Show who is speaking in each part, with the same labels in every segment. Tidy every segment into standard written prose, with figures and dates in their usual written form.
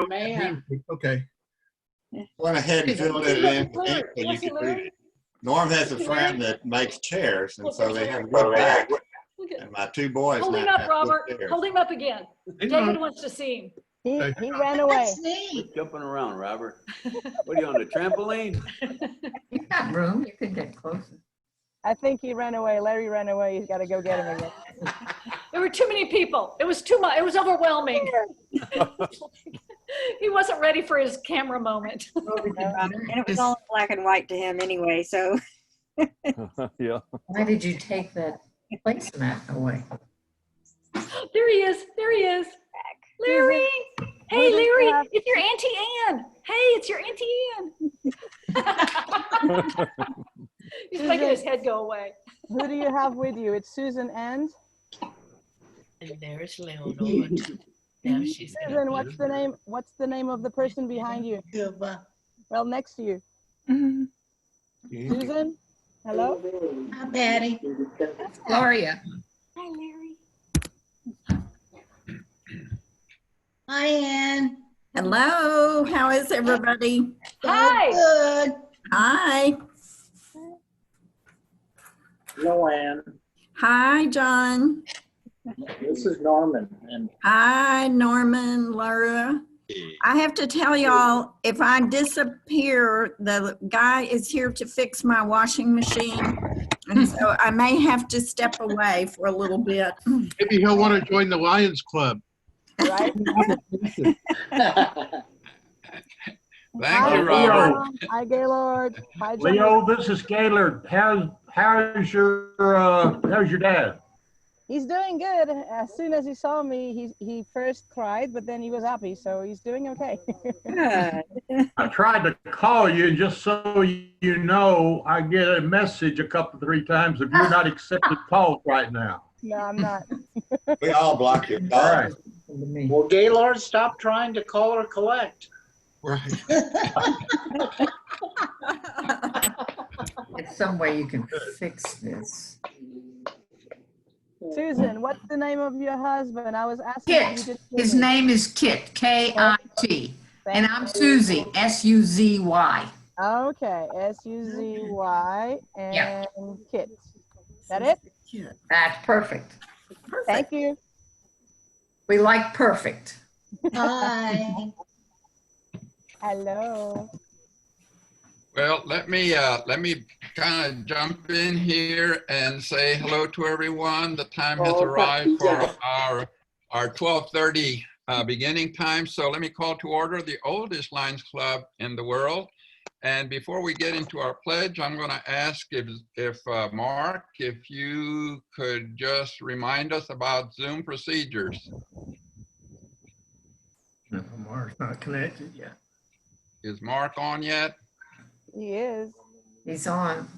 Speaker 1: man.
Speaker 2: Okay.
Speaker 3: Went ahead and filled it in so you could read it. Norm has a friend that makes chairs, and so they have wood back. And my two boys
Speaker 4: Hold him
Speaker 3: now
Speaker 4: up,
Speaker 3: have
Speaker 4: Robert.
Speaker 3: wood chairs.
Speaker 4: Hold him up again. David wants to see him.
Speaker 5: He ran away.
Speaker 1: That's neat.
Speaker 6: Jumping around, Robert. What are you on the trampoline?
Speaker 1: You got room. You can get closer.
Speaker 5: I think he ran away. Larry ran away. He's got to go get him again.
Speaker 4: There were too many people. It was too much. It was overwhelming. He wasn't ready for his camera moment.
Speaker 7: And it was all in black and white to him anyway, so.
Speaker 8: Yeah.
Speaker 1: Why did you take that placemat away?
Speaker 4: There he is. There he is. Larry. Hey, Larry. It's your Auntie Anne. Hey, it's your Auntie Anne. He's making his head go away.
Speaker 5: Who do you have with you? It's Susan and?
Speaker 9: And there's Leonora. Now she's
Speaker 5: Susan, what's the name of the person behind you? Well, next to you. Susan, hello?
Speaker 1: Hi, Patty. Gloria.
Speaker 4: Hi, Larry.
Speaker 1: Hi, Ann.
Speaker 10: Hello, how is everybody?
Speaker 4: Hi.
Speaker 1: Good.
Speaker 10: Hi.
Speaker 11: Hello, Ann.
Speaker 10: Hi, John.
Speaker 11: This is Norman. And
Speaker 10: Hi, Norman, Laura. I have to tell y'all, if I disappear, the guy is here to fix my washing machine. And so I may have to step away for a little bit.
Speaker 2: Maybe he'll want to join the Lions Club.
Speaker 5: Right?
Speaker 8: Thank you, Robert.
Speaker 5: Hi, Gaylord. Hi, John.
Speaker 11: Leo, this is Gaylord. How's your dad?
Speaker 5: He's doing good. As soon as he saw me, he first cried, but then he was happy, so he's doing okay.
Speaker 7: Good.
Speaker 11: I tried to call you, just so you know, I get a message a couple, 3 times if you're not accepting calls right now.
Speaker 5: No, I'm not.
Speaker 3: We all block your
Speaker 11: All right.
Speaker 3: calls.
Speaker 11: Well, Gaylord, stop trying to call or collect.
Speaker 2: Right.
Speaker 1: It's some way you can fix this.
Speaker 5: Susan, what's the name of your husband? I was asking.
Speaker 1: Kit. His name is Kit, K-I-T. And I'm Suzy, S-U-Z-Y.
Speaker 5: Okay, S-U-Z-Y and
Speaker 1: Yeah.
Speaker 5: Kit. That it?
Speaker 1: That's perfect.
Speaker 5: Thank you.
Speaker 1: We like perfect. Hi.
Speaker 5: Hello.
Speaker 8: Well, let me kind of jump in here and say hello to everyone. The time has arrived for our 12:30 beginning time. So let me call to order the oldest Lions Club in the world. And before we get into our pledge, I'm going to ask if Mark, if you could just remind us about Zoom procedures.
Speaker 2: No, Mark's not connected yet.
Speaker 8: Is Mark on yet?
Speaker 5: He is.
Speaker 1: He's on.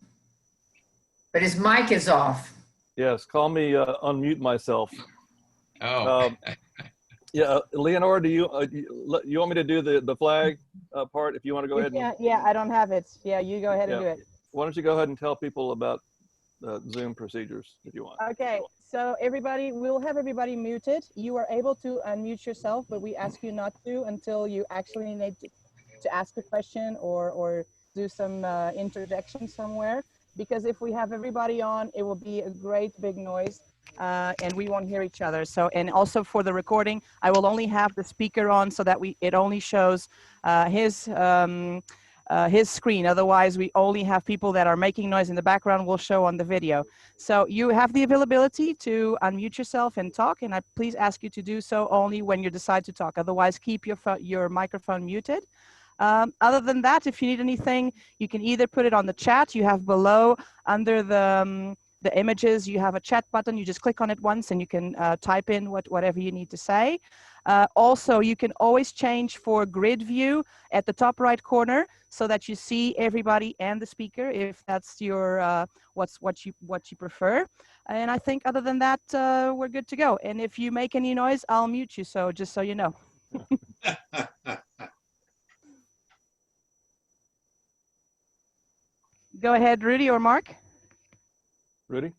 Speaker 1: But his mic is off.
Speaker 8: Yes, call me unmute myself. Oh. Yeah, Leonora, do you want me to do the flag part if you want to go ahead?
Speaker 5: Yeah, I don't have it. Yeah, you go ahead and do it.
Speaker 8: Why don't you go ahead and tell people about Zoom procedures if you want.
Speaker 5: Okay, so everybody, we'll have everybody muted. You are able to unmute yourself, but we ask you not to until you actually need to ask a question or do some interjection somewhere. Because if we have everybody on, it will be a great big noise and we won't hear each other. So, and also for the recording, I will only have the speaker on so that it only shows his screen. Otherwise, we only have people that are making noise in the background will show on the video. So you have the availability to unmute yourself and talk, and I please ask you to do so only when you decide to talk. Otherwise, keep your microphone muted. Other than that, if you need anything, you can either put it on the chat. You have below under the images, you have a chat button. You just click on it once and you can type in whatever you need to say. Also, you can always change for grid view at the top right corner so that you see everybody and the speaker if that's your what you prefer. And I think other than that, we're good to go. And if you make any noise, I'll mute you. So just so you know. Go ahead, Rudy or Mark.
Speaker 8: Rudy?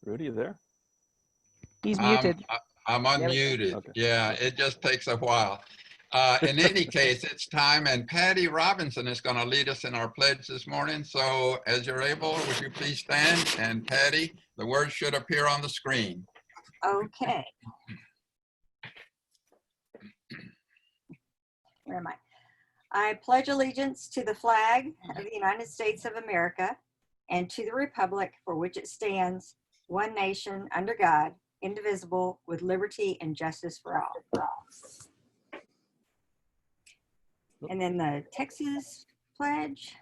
Speaker 6: Rudy, you there?
Speaker 5: He's muted.
Speaker 8: I'm unmuted.
Speaker 6: Okay.
Speaker 8: Yeah, it just takes a while. In any case, it's time, and Patty Robinson is going to lead us in our pledge this morning. So as you're able, would you please stand? And Patty, the words should appear on the screen.
Speaker 10: Okay. Where am I? I pledge allegiance to the flag of the United States of America and to the republic for which it stands, one nation, under God, indivisible, with liberty and justice for all. And then the Texas pledge.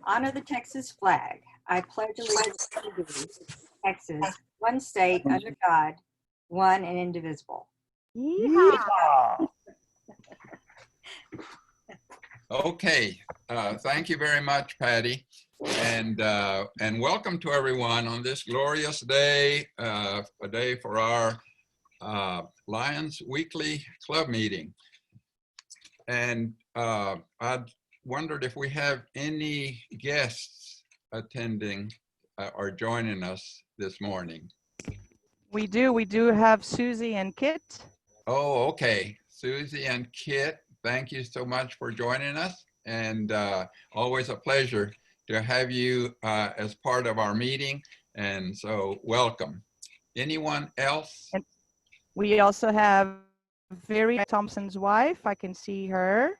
Speaker 10: Honor the Texas flag. I pledge allegiance to Texas, one state, under God, one and indivisible.
Speaker 5: Yeehaw.
Speaker 8: Okay, thank you very much, Patty. And welcome to everyone on this glorious day, a day for our Lions Weekly Club meeting. And I wondered if we have any guests attending or joining us this morning.
Speaker 5: We do have Susie and Kit.
Speaker 8: Oh, okay. Susie and Kit, thank you so much for joining us. And always a pleasure to have you as part of our meeting. And so welcome. Anyone else?
Speaker 5: And we also have Very Thompson's wife. I can see her.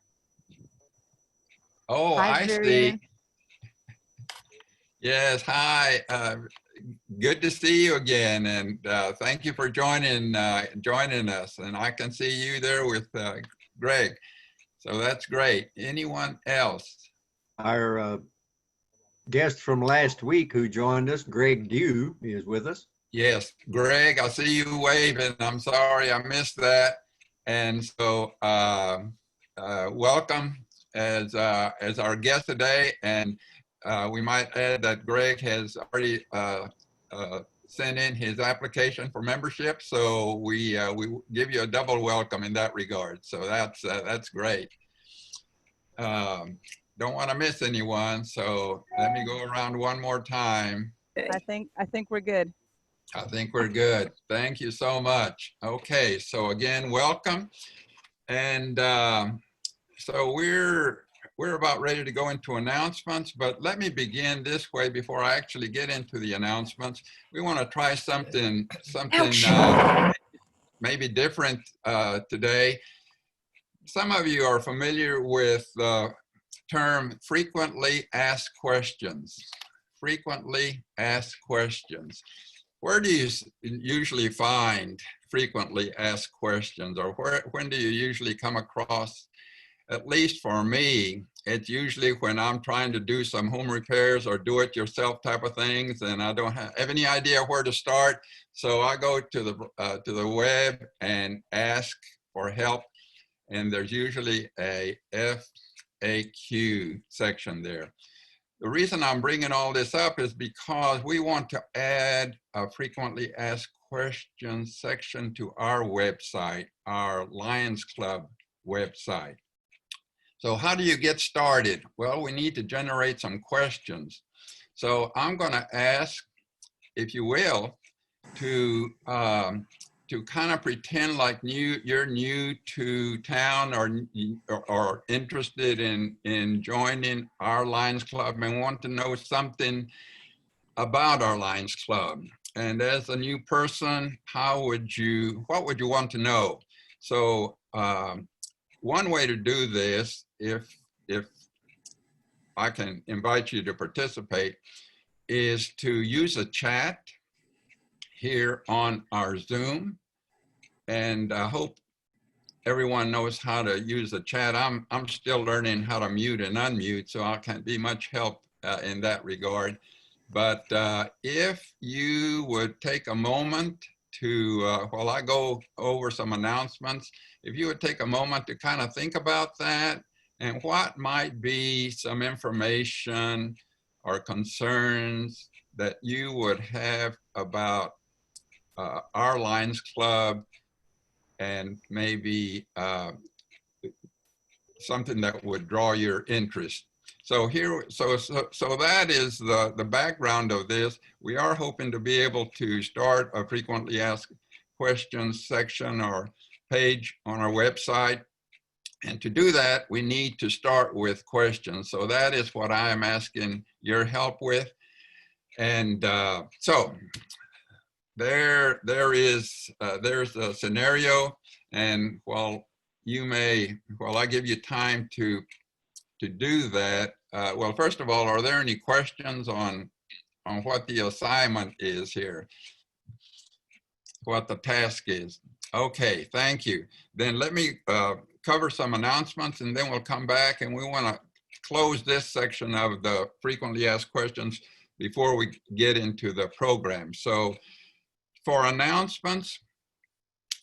Speaker 8: Oh,
Speaker 5: Hi,
Speaker 8: I
Speaker 5: Varian.
Speaker 8: see. Yes, hi. Good to see you again, and thank you for joining us. And I can see you there with Greg, so that's great. Anyone else?
Speaker 12: Our guest from last week who joined us, Greg Dew, is with us.
Speaker 8: Yes, Greg, I see you waving. I'm sorry I missed that. And so welcome as our guest today. And we might add that Greg has already sent in his application for membership. So we give you a double welcome in that regard. So that's great. Don't want to miss anyone. So let me go around one more time.
Speaker 5: I think we're good.
Speaker 8: I think we're good. Thank you so much. Okay, so again, welcome. And so we're about ready to go into announcements, but let me begin this way before I actually get into the announcements. We want to try something maybe different today. Some of you are familiar with the term frequently asked questions. Frequently asked questions. Where do you usually find frequently asked questions, or when do you usually come across? At least for me, it's usually when I'm trying to do some home repairs or do-it-yourself type of things, and I don't have any idea where to start. So I go to the web and ask for help, and there's usually a FAQ section there. The reason I'm bringing all this up is because we want to add a frequently asked questions section to our website, our Lions Club website. So how do you get started? Well, we need to generate some questions. So I'm going to ask, if you will, to kind of pretend like you're new to town or interested in joining our Lions Club and want to know something about our Lions Club. And as a new person, what would you want to know? So one way to do this, if I can invite you to participate, is to use a chat here on our Zoom. And I hope everyone knows how to use the chat. I'm still learning how to mute and unmute, so I can't be much help in that regard. But if you would take a moment to, while I go over some announcements, if you would take a moment to kind of think about that and what might be some information or concerns that you would have about our Lions Club, and maybe something that would draw your interest. So that is the background of this. We are hoping to be able to start a frequently asked questions section or page on our website. And to do that, we need to start with questions. So that is what I am asking your help with. And so there's a scenario, and while I give you time to do that, well, first of all, are there any questions on what the assignment is here? What the task is? Okay, thank you. Then let me cover some announcements, and then we'll come back, and we want to close this section of the frequently asked questions before we get into the program. So for announcements,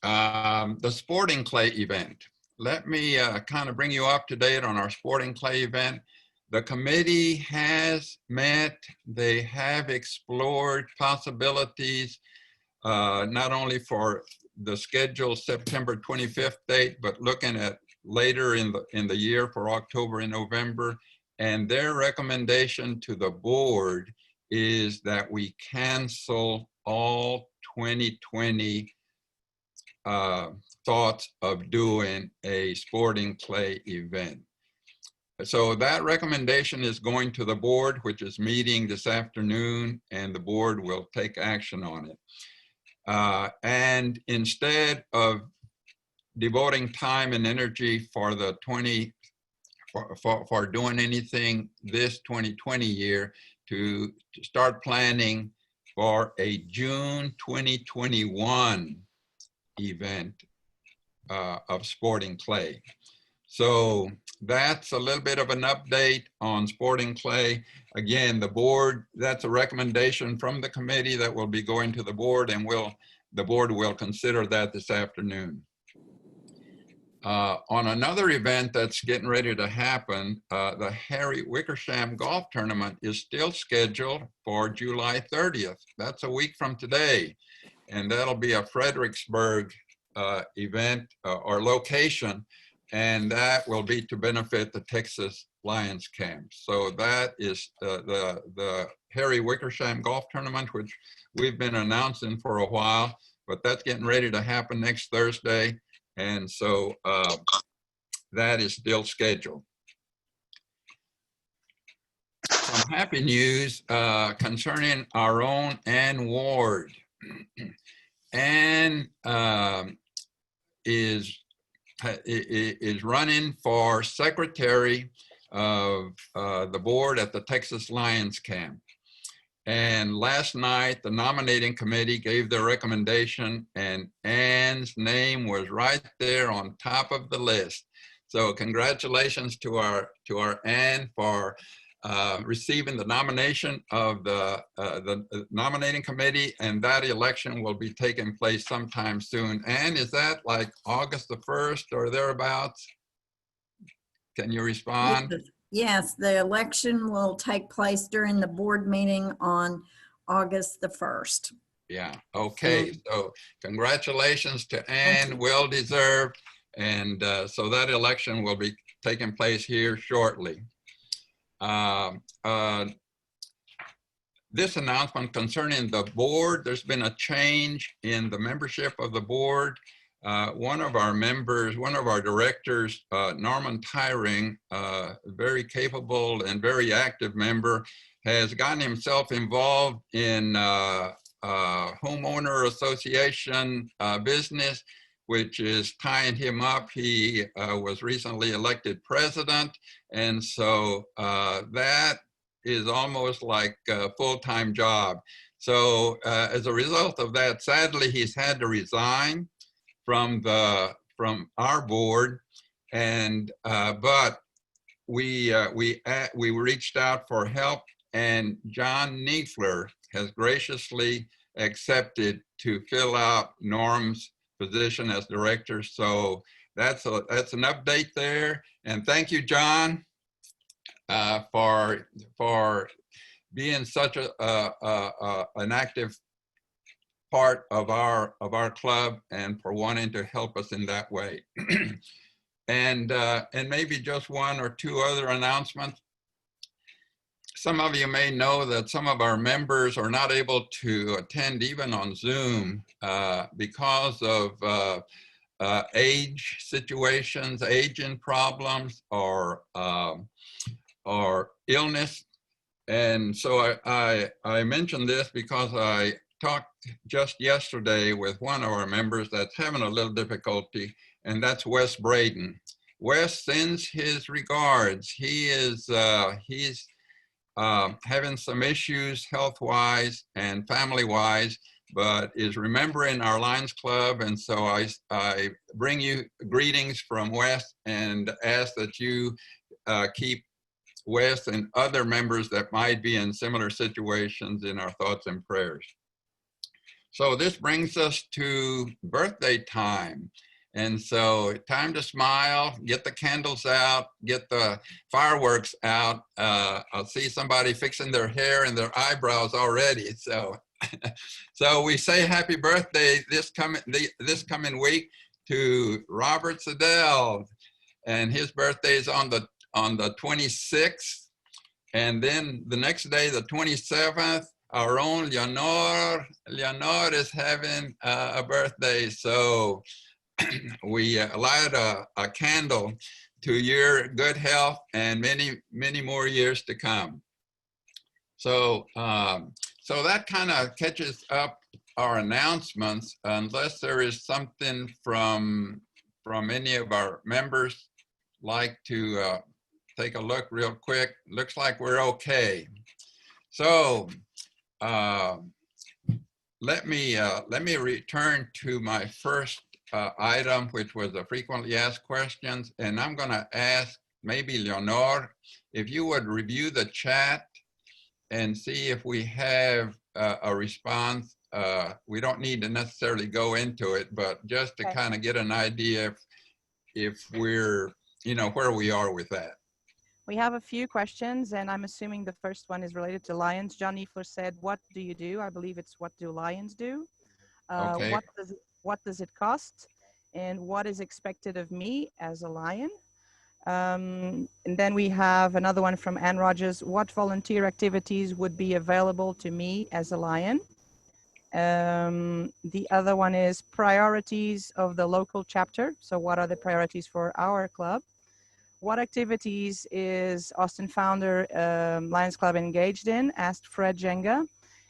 Speaker 8: the sporting clay event. Let me kind of bring you up to date on our sporting clay event. The committee has met. They have explored possibilities, not only for the scheduled September 25th date, but looking at later in the year for October and November. And their recommendation to the board is that we cancel all 2020 thoughts of doing a sporting clay event. So that recommendation is going to the board, which is meeting this afternoon, and the board will take action on it. And instead of devoting time and energy for the for doing anything this 2020 year, to start planning for a June 2021 event of sporting clay. So that's a little bit of an update on sporting clay. Again, the board, that's a recommendation from the committee that will be going to the board, and the board will consider that this afternoon. On another event that's getting ready to happen, the Harry Wickersham Golf Tournament is still scheduled for July 30th. That's a week from today. And that'll be a Fredericksburg event or location, and that will be to benefit the Texas Lions camp. So that is the Harry Wickersham Golf Tournament, which we've been announcing for a while, but that's getting ready to happen next Thursday. And so that is still scheduled. Some happy news concerning our own Ann Ward. Ann is running for secretary of the board at the Texas Lions camp. And last night, the nominating committee gave their recommendation, and Ann's name was right there on top of the list. So congratulations to our Ann for receiving the nomination of the nominating committee, and that election will be taking place sometime soon. Ann, is that like August the 1st or thereabouts? Can you respond?
Speaker 10: Yes, the election will take place during the board meeting on August the 1st.
Speaker 8: Yeah, okay. So congratulations to Ann, well deserved. And so that election will be taking place here shortly. This announcement concerning the board, there's been a change in the membership of the board. One of our members, one of our directors, Norman Tyring, a very capable and very active member, has gotten himself involved in homeowner association business, which is tying him up. He was recently elected president, and so that is almost like a full-time job. So as a result of that, sadly, he's had to resign from our board, and but we reached out for help, and John Niefler has graciously accepted to fill out Norm's position as director. So that's an update there, and thank you, John, for being such an active part of our club and for wanting to help us in that way. And maybe just one or two other announcements. some of you may know that some of our members are not able to attend even on Zoom because of age situations, aging problems, or illness. And so I mentioned this because I talked just yesterday with one of our members that's having a little difficulty, and that's Wes Braden. Wes sends his regards. He's having some issues health-wise and family-wise, but is remembering our Lions Club. And so I bring you greetings from Wes and ask that you keep Wes and other members that might be in similar situations in our thoughts and prayers. So this brings us to birthday time. And so time to smile, get the candles out, get the fireworks out. I'll see somebody fixing their hair and their eyebrows already. So, so we say happy birthday this coming week to Robert Siddell, and his birthday is on the 26th. And then the next day, the 27th, our own Leonor is having a birthday. So we light a candle to your good health and many, many more years to come. So, so that kind of catches up our announcements, unless there is something from any of our members like to take a look real quick. Looks like we're okay. So let me return to my first item, which was the frequently asked questions. And I'm going to ask maybe Leonor, if you would review the chat and see if we have a response. We don't need to necessarily go into it, but just to kind of get an idea if we're, you know, where we are with that.
Speaker 5: We have a few questions, and I'm assuming the first one is related to Lions. John Niefler said, what do you do? I believe it's what do Lions do?
Speaker 8: Okay.
Speaker 5: What does it cost? And what is expected of me as a Lion? And then we have another one from Ann Rogers. What volunteer activities would be available to me as a Lion? The other one is priorities of the local chapter. So what are the priorities for our club? What activities is Austin founder Lions Club engaged in? Asked Fred Jenga.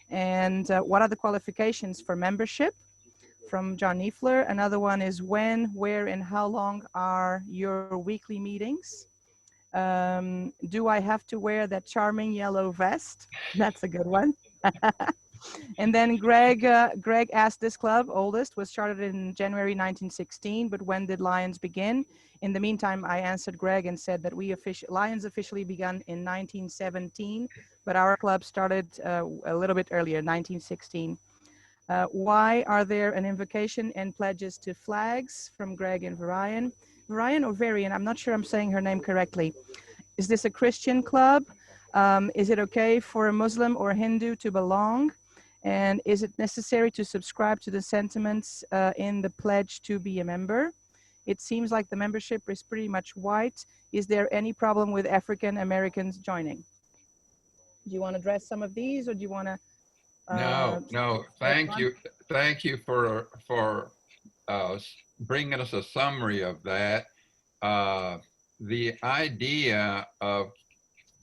Speaker 5: And what are the qualifications for membership? From John Niefler. Another one is when, where, and how long are your weekly meetings? Do I have to wear that charming yellow vest? That's a good one. And then Greg asked, this club, oldest, was started in January 1916, but when did Lions begin? In the meantime, I answered Greg and said that Lions officially began in 1917, but our club started a little bit earlier, 1916. Why are there an invocation and pledges to flags? From Greg and Varian. Varian or Varian, I'm not sure I'm saying her name correctly. Is this a Christian club? Is it okay for a Muslim or Hindu to belong? And is it necessary to subscribe to the sentiments in the pledge to be a member? It seems like the membership is pretty much white. Is there any problem with African Americans joining? Do you want to address some of these, or do you want to?
Speaker 8: No, thank you. Thank you for bringing us a summary of that. The idea of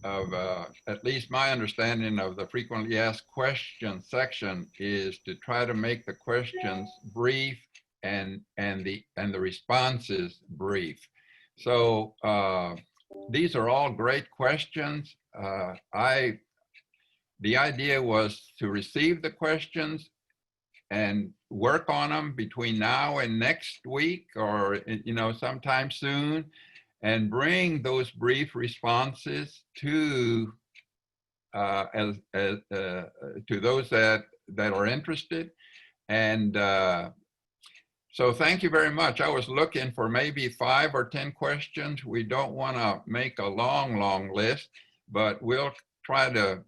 Speaker 8: at least my understanding of the frequently asked questions section is to try to make the questions brief and the responses brief. So these are all great questions. The idea was to receive the questions and work on them between now and next week, or sometime soon, and bring those brief responses to those that are interested. And so thank you very much. I was looking for maybe 5 or 10 questions. We don't want to make a long list, but we'll try to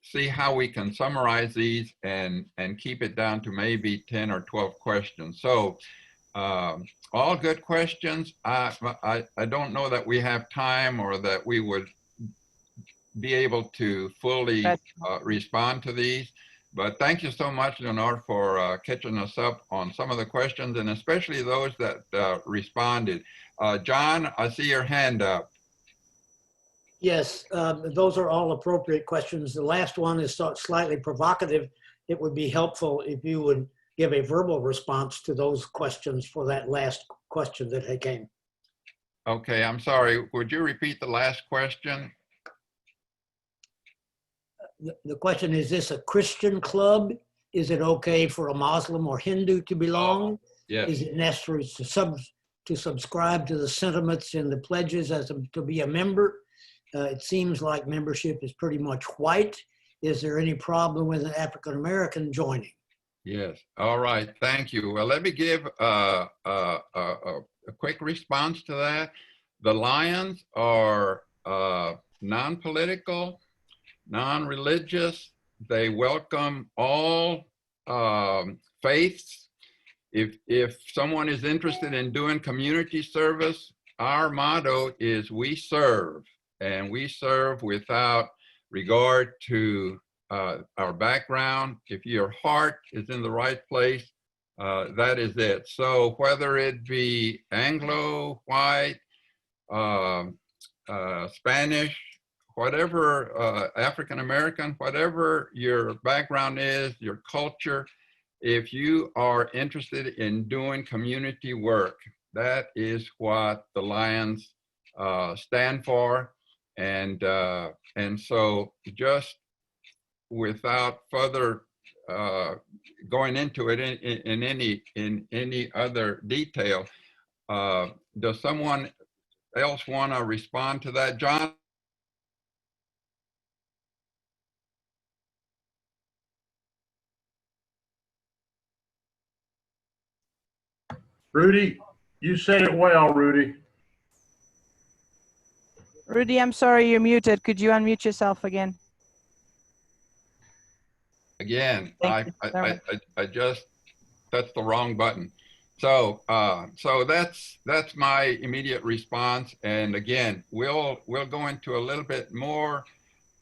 Speaker 8: see how we can summarize these and keep it down to maybe 10 or 12 questions. So all good questions. I don't know that we have time or that we would be able to fully respond to these. But thank you so much, Leonor, for catching us up on some of the questions, and especially those that responded. John, I see your hand up.
Speaker 13: Yes, those are all appropriate questions. The last one is slightly provocative. It would be helpful if you would give a verbal response to those questions for that last question that came.
Speaker 8: Okay, I'm sorry. Would you repeat the last question?
Speaker 13: The question is this a Christian club? Is it okay for a Muslim or Hindu to belong?
Speaker 8: Yes.
Speaker 13: Is it necessary to subscribe to the sentiments and the pledges to be a member? It seems like membership is pretty much white. Is there any problem with an African American joining?
Speaker 8: Yes. All right. Thank you. Well, let me give a quick response to that. The Lions are non-political, non-religious. They welcome all faiths. If someone is interested in doing community service, our motto is we serve, and we serve without regard to our background. If your heart is in the right place, that is it. So whether it be Anglo, white, Spanish, whatever, African American, whatever your background is, your culture, if you are interested in doing community work, that is what the Lions stand for. And so just without further going into it in any other detail, does someone else want to respond to that? John?
Speaker 11: Rudy, you said it well, Rudy.
Speaker 5: Rudy, I'm sorry, you're muted. Could you unmute yourself again?
Speaker 8: Again, I just touched the wrong button. So so that's my immediate response. And again, we'll go into a little bit more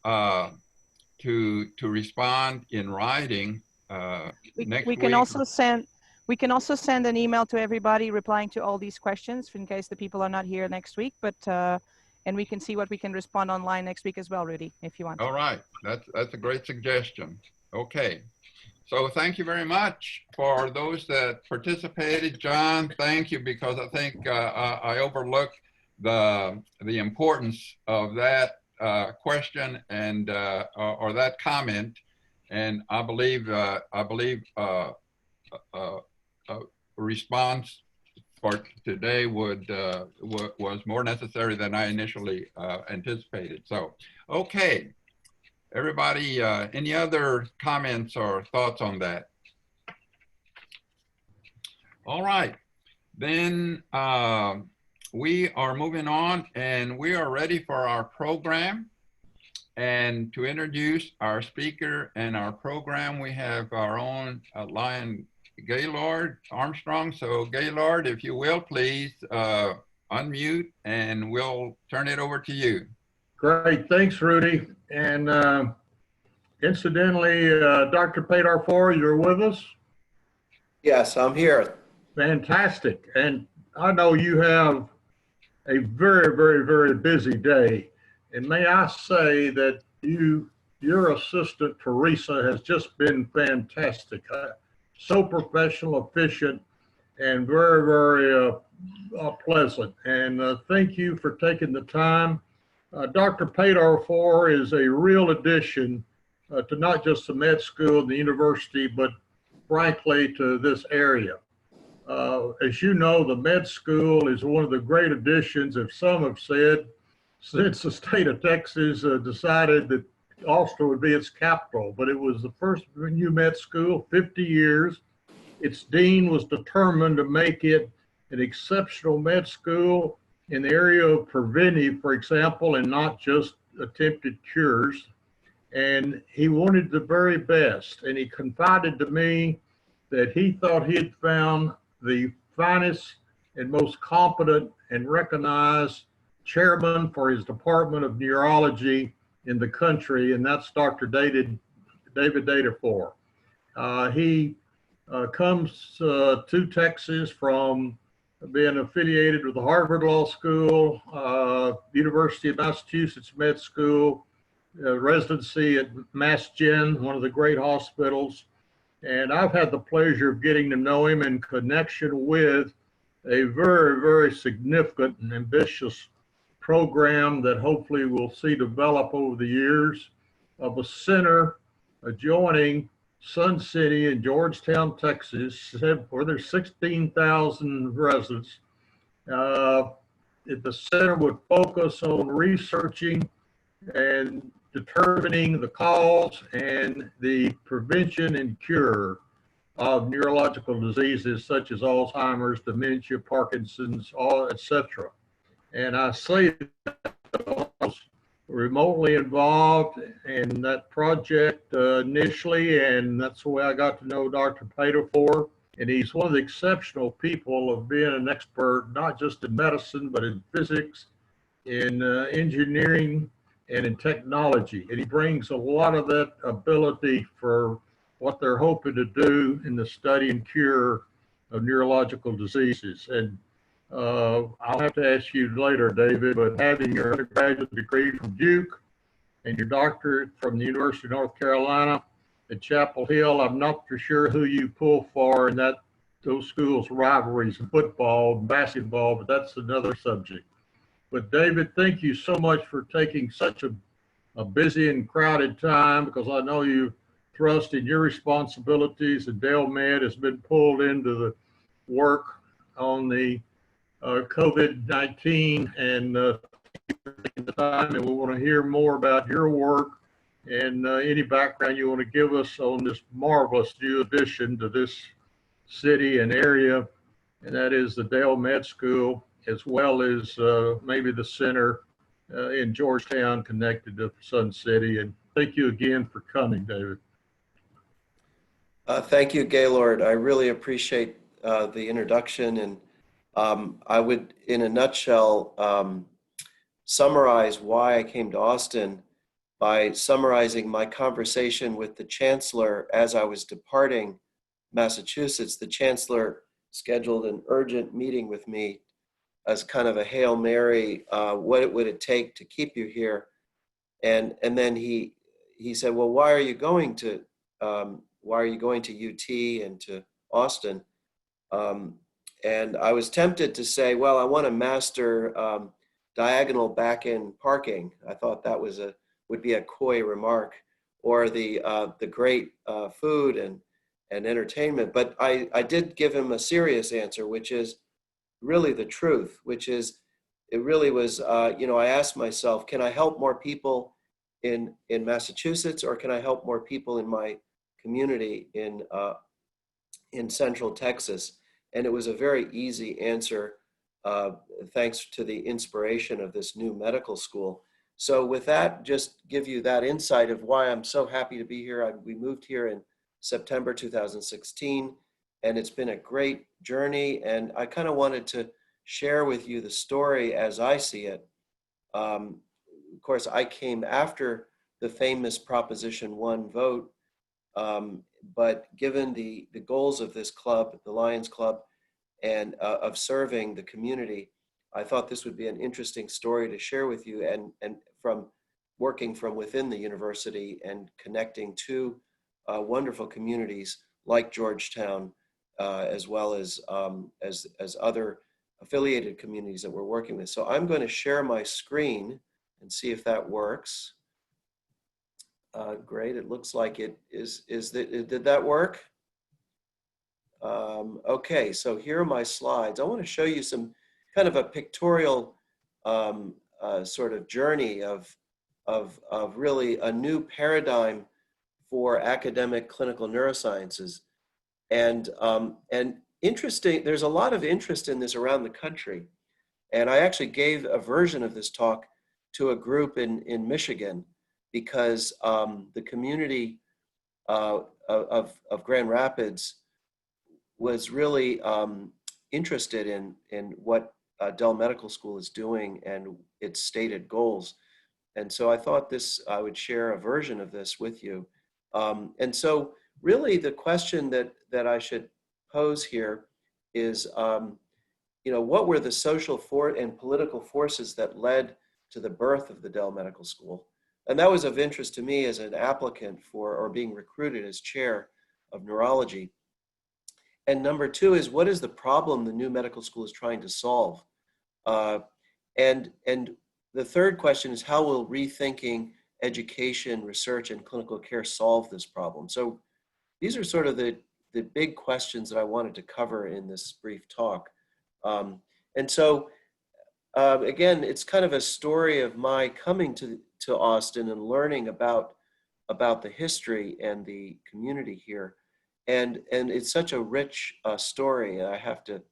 Speaker 8: to respond in writing next week.
Speaker 5: We can also send an email to everybody replying to all these questions in case the people are not here next week. But and we can see what we can respond online next week as well, Rudy, if you want.
Speaker 8: All right, that's a great suggestion. Okay. So thank you very much for those that participated. John, thank you, because I think I overlooked the importance of that question and or that comment, and I believe a response for today was more necessary than I initially anticipated. So, okay. Everybody, any other comments or thoughts on that? All right, then we are moving on, and we are ready for our program. And to introduce our speaker and our program, we have our own Lion Gaylord Armstrong. So Gaylord, if you will, please unmute, and we'll turn it over to you.
Speaker 11: Great, thanks, Rudy. And incidentally, Dr. Paydarfar, you're with us?
Speaker 14: Yes, I'm here.
Speaker 11: Fantastic. And I know you have a very, very, very busy day. And may I say that your assistant, Teresa, has just been fantastic. So professional, efficient, and very, very pleasant. And thank you for taking the time. Dr. Paydarfar is a real addition to not just the med school and the university, but frankly to this area. As you know, the med school is one of the great additions, as some have said, since the state of Texas decided that Austin would be its capital. But it was the first new med school, 50 years. Its dean was determined to make it an exceptional med school in the area of preventive, for example, and not just attempted cures. And he wanted the very best. And he confided to me that he thought he had found the finest and most competent and recognized chairman for his department of neurology in the country, and that's Dr. David Paydarfar. He comes to Texas from being affiliated with the Harvard Law School, University of Massachusetts Med School, residency at Mass Gen, one of the great hospitals. And I've had the pleasure of getting to know him in connection with a very, very significant and ambitious program that hopefully we'll see develop over the years of a center adjoining Sun City in Georgetown, Texas, where there's 16,000 residents. The center would focus on researching and determining the cause and the prevention and cure of neurological diseases such as Alzheimer's, dementia, Parkinson's, etc. And I say that I was remotely involved in that project initially, and that's the way I got to know Dr. Paydarfar. And he's one of the exceptional people of being an expert, not just in medicine, but in physics, in engineering, and in technology. And he brings a lot of that ability for what they're hoping to do in the study and cure of neurological diseases. And I'll have to ask you later, David, but having your undergraduate degree from Duke and your doctorate from the University of North Carolina at Chapel Hill, I'm not for sure who you pull for in those schools' rivalries in football and basketball, but that's another subject. But David, thank you so much for taking such a busy and crowded time, because I know you thrust in your responsibilities, and Dale Med has been pulled into the work on the COVID-19 and the time, and we want to hear more about your work and any background you want to give us on this marvelous new addition to this city and area, and that is the Dale Med School, as well as maybe the center in Georgetown connected to Sun City. And thank you again for coming, David.
Speaker 14: Thank you, Gaylord. I really appreciate the introduction, and I would, in a nutshell, summarize why I came to Austin by summarizing my conversation with the chancellor as I was departing Massachusetts. The chancellor scheduled an urgent meeting with me as kind of a Hail Mary, what would it take to keep you here? And then he said, well, why are you going to UT and to Austin? And I was tempted to say, well, I want to master diagonal back-end parking. I thought that would be a coy remark, or the great food and entertainment. But I did give him a serious answer, which is really the truth, which is, it really was, I asked myself, can I help more people in Massachusetts, or can I help more people in my community in Central Texas? And it was a very easy answer, thanks to the inspiration of this new medical school. So with that, just give you that insight of why I'm so happy to be here. We moved here in September 2016, and it's been a great journey. And I kind of wanted to share with you the story as I see it. Of course, I came after the famous Proposition 1 vote, but given the goals of this club, the Lions Club, and of serving the community, I thought this would be an interesting story to share with you, and from working from within the university and connecting to wonderful communities like Georgetown, as well as other affiliated communities that we're working with. So I'm going to share my screen and see if that works. Great, it looks like it is. Did that work? Okay, so here are my slides. I want to show you some kind of a pictorial sort of journey of really a new paradigm for academic clinical neurosciences. And interesting, there's a lot of interest in this around the country. And I actually gave a version of this talk to a group in Michigan, because the community of Grand Rapids was really interested in what Dell Medical School is doing and its stated goals. And so I thought I would share a version of this with you. And so really the question that I should pose here is, what were the social and political forces that led to the birth of the Dell Medical School? And that was of interest to me as an applicant or being recruited as chair of neurology. And number two is, what is the problem the new medical school is trying to solve? And the third question is, how will rethinking education, research, and clinical care solve this problem? So these are sort of the big questions that I wanted to cover in this brief talk. And so, again, it's kind of a story of my coming to Austin and learning about the history and the community here. And it's such a rich story. I have to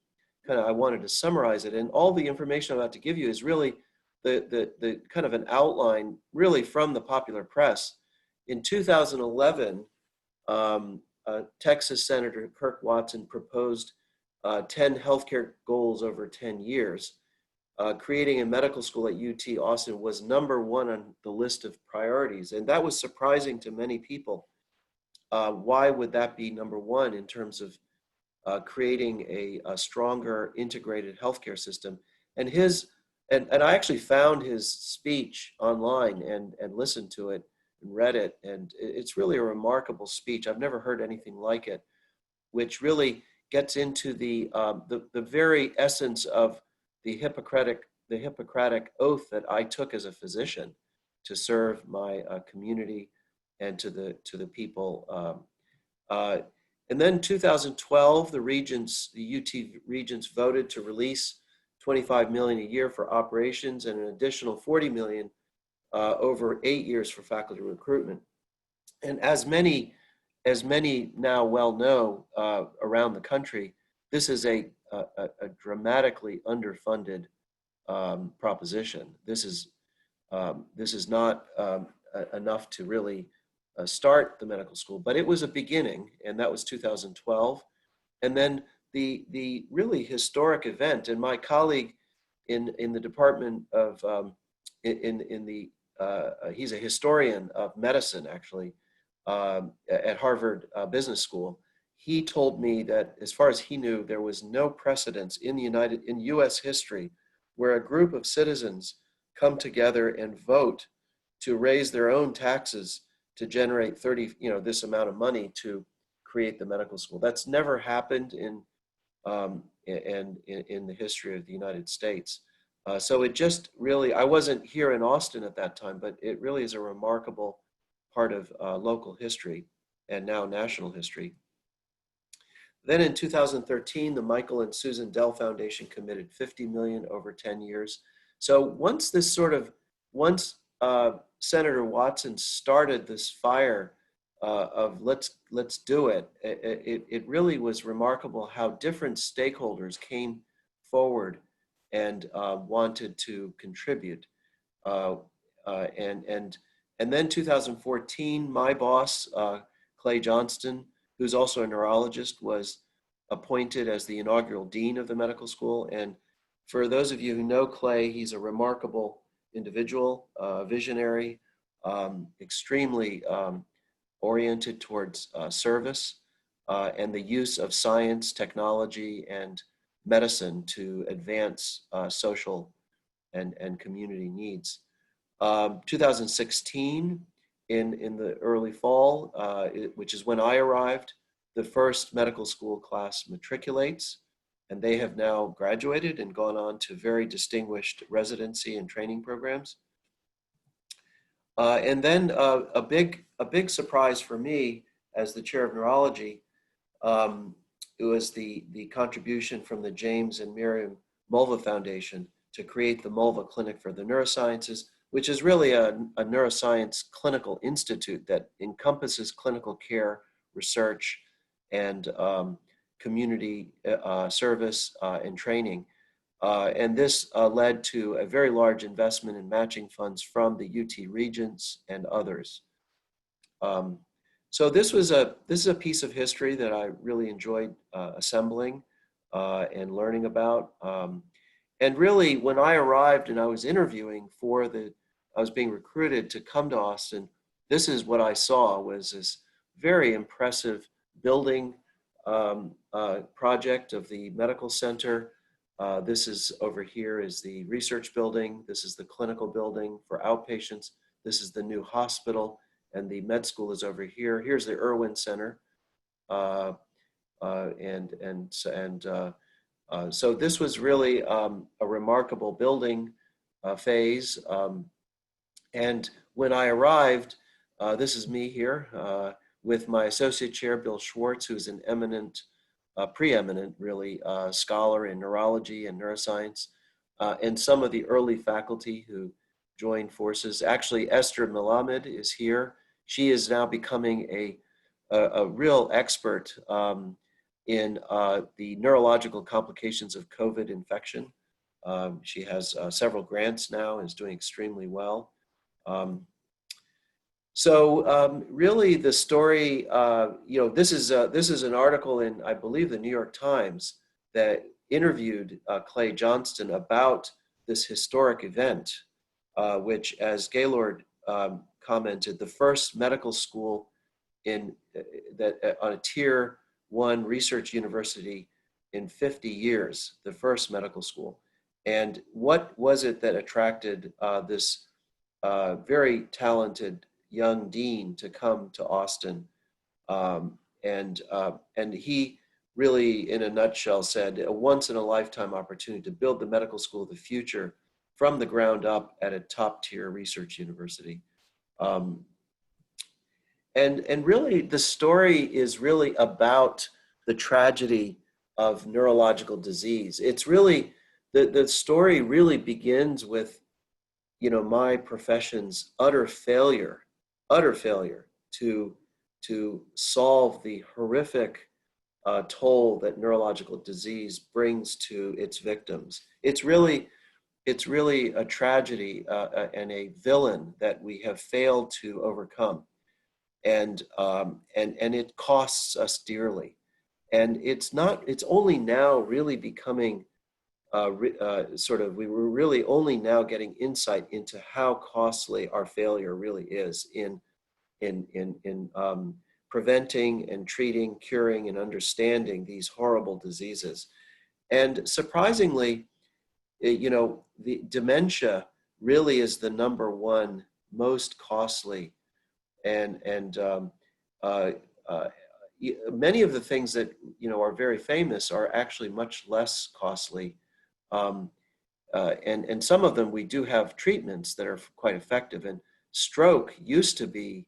Speaker 14: I wanted to summarize it. And all the information I'm about to give you is really the kind of an outline really from the popular press. In 2011, Texas Senator Kirk Watson proposed 10 healthcare goals over 10 years. Creating a medical school at UT Austin was #1 on the list of priorities. And that was surprising to many people. Why would that be #1 in terms of creating a stronger integrated healthcare system? And I actually found his speech online and listened to it and read it. And it's really a remarkable speech. I've never heard anything like it, which really gets into the very essence of the Hippocratic oath that I took as a physician to serve my community and to the people. And then 2012, the UT Regents voted to release $25 million a year for operations and an additional $40 million over 8 years for faculty recruitment. And as many now well know around the country, this is a dramatically underfunded proposition. This is not enough to really start the medical school, but it was a beginning, and that was 2012. And then the really historic event, and my colleague in the department of he's a historian of medicine actually at Harvard Business School. He told me that as far as he knew, there was no precedence in U.S. history where a group of citizens come together and vote to raise their own taxes to generate this amount of money to create the medical school. That's never happened in the history of the United States. So it just really, I wasn't here in Austin at that time, but it really is a remarkable part of local history and now national history. Then in 2013, the Michael and Susan Dell Foundation committed $50 million over 10 years. So once Senator Watson started this fire of let's do it, it really was remarkable how different stakeholders came forward and wanted to contribute. And then 2014, my boss, Clay Johnston, who's also a neurologist, was appointed as the inaugural dean of the medical school. And for those of you who know Clay, he's a remarkable individual, visionary, extremely oriented towards service and the use of science, technology, and medicine to advance social and community needs. 2016, in the early fall, which is when I arrived, the first medical school class matriculates, and they have now graduated and gone on to very distinguished residency and training programs. And then a big surprise for me as the chair of neurology, it was the contribution from the James and Miriam Mulva Foundation to create the Mulva Clinic for the Neurosciences, which is really a neuroscience clinical institute that encompasses clinical care, research, and community service and training. And this led to a very large investment in matching funds from the UT Regents and others. So this is a piece of history that I really enjoyed assembling and learning about. And really, when I arrived and I was interviewing for the I was being recruited to come to Austin, this is what I saw, was this very impressive building project of the medical center. This is over here is the research building. This is the clinical building for outpatients. This is the new hospital, and the med school is over here. Here's the Irwin Center. So this was really a remarkable building phase. And when I arrived, this is me here with my associate chair, Bill Schwartz, who's an eminent, preeminent really, scholar in neurology and neuroscience, and some of the early faculty who joined forces. Actually, Esther Melamed is here. She is now becoming a real expert in the neurological complications of COVID infection. She has several grants now and is doing extremely well. Really the story, this is an article in, I believe, the New York Times that interviewed Clay Johnston about this historic event, which, as Gaylord commented, the first medical school on a tier 1 research university in 50 years, the first medical school. And what was it that attracted this very talented young dean to come to Austin? And he really, in a nutshell, said a once-in-a-lifetime opportunity to build the medical school of the future from the ground up at a top-tier research university. And really, the story is really about the tragedy of neurological disease. It's really, the story really begins with, my profession's utter failure to solve the horrific toll that neurological disease brings to its victims. It's really a tragedy and a villain that we have failed to overcome. And it costs us dearly. And it's only now really becoming we were really only now getting insight into how costly our failure really is in preventing and treating, curing, and understanding these horrible diseases. And surprisingly, the dementia really is the #1 most costly, and many of the things that are very famous are actually much less costly. And some of them we do have treatments that are quite effective. And stroke used to be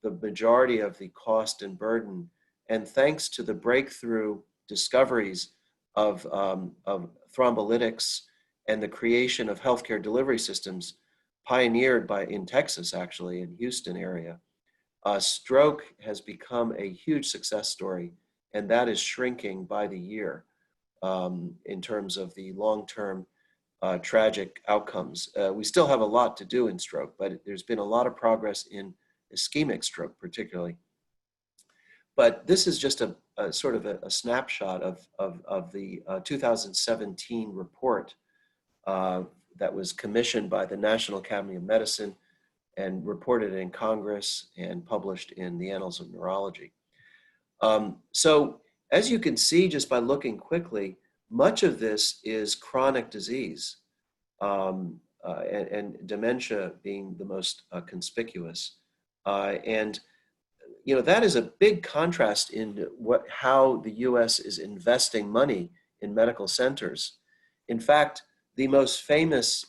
Speaker 14: the majority of the cost and burden. And thanks to the breakthrough discoveries of thrombolytics and the creation of healthcare delivery systems pioneered in Texas, actually, in Houston area, stroke has become a huge success story, and that is shrinking by the year in terms of the long-term tragic outcomes. We still have a lot to do in stroke, but there's been a lot of progress in ischemic stroke particularly. But this is just a sort of a snapshot of the 2017 report that was commissioned by the National Academy of Medicine and reported in Congress and published in the Annals of Neurology. So as you can see, just by looking quickly, much of this is chronic disease, and dementia being the most conspicuous. And that is a big contrast in how the U.S. is investing money in medical centers. In fact, the most famous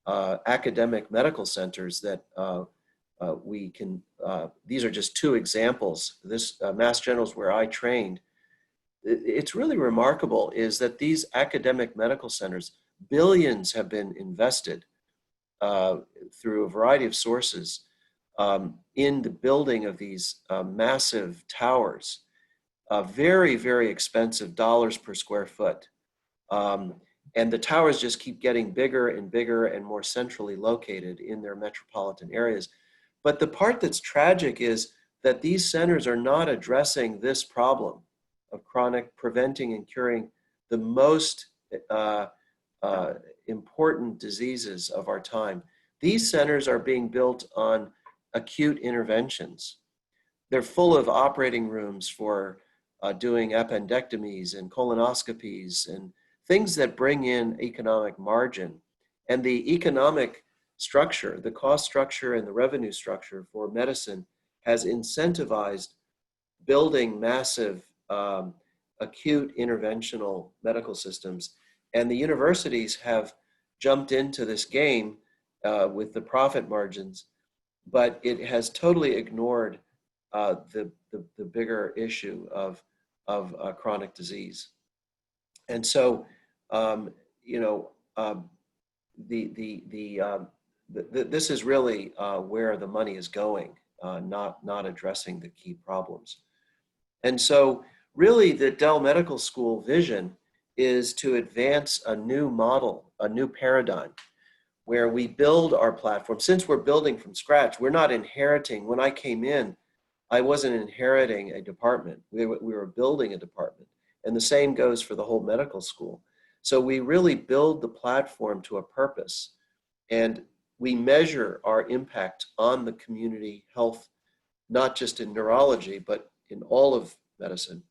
Speaker 14: academic medical centers that we can, these are just 2 examples. This Mass General's where I trained. It's really remarkable is that these academic medical centers, billions have been invested through a variety of sources in the building of these massive towers, very, very expensive dollars per square foot. And the towers just keep getting bigger and bigger and more centrally located in their metropolitan areas. But the part that's tragic is that these centers are not addressing this problem of preventing and curing the most important diseases of our time. These centers are being built on acute interventions. They're full of operating rooms for doing appendectomies and colonoscopies and things that bring in economic margin. And the economic structure, the cost structure and the revenue structure for medicine has incentivized building massive acute interventional medical systems. And the universities have jumped into this game with the profit margins, but it has totally ignored the bigger issue of chronic disease. And so, this is really where the money is going, not addressing the key problems. And so really the Dell Medical School vision is to advance a new model, a new paradigm, where we build our platform. Since we're building from scratch, we're not inheriting. When I came in, I wasn't inheriting a department. We were building a department. And the same goes for the whole medical school. So we really build the platform to a purpose. And we measure our impact on the community health, not just in neurology, but in all of medicine.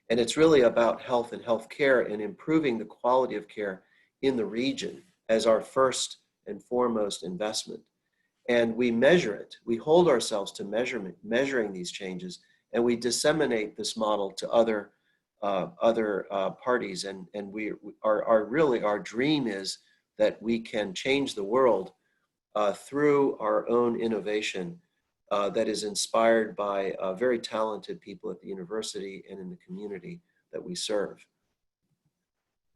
Speaker 14: And it's really about health and healthcare and improving the quality of care in the region as our first and foremost investment. And we measure it. We hold ourselves to measuring these changes, and we disseminate this model to other parties. And our dream is that we can change the world through our own innovation that is inspired by very talented people at the university and in the community that we serve.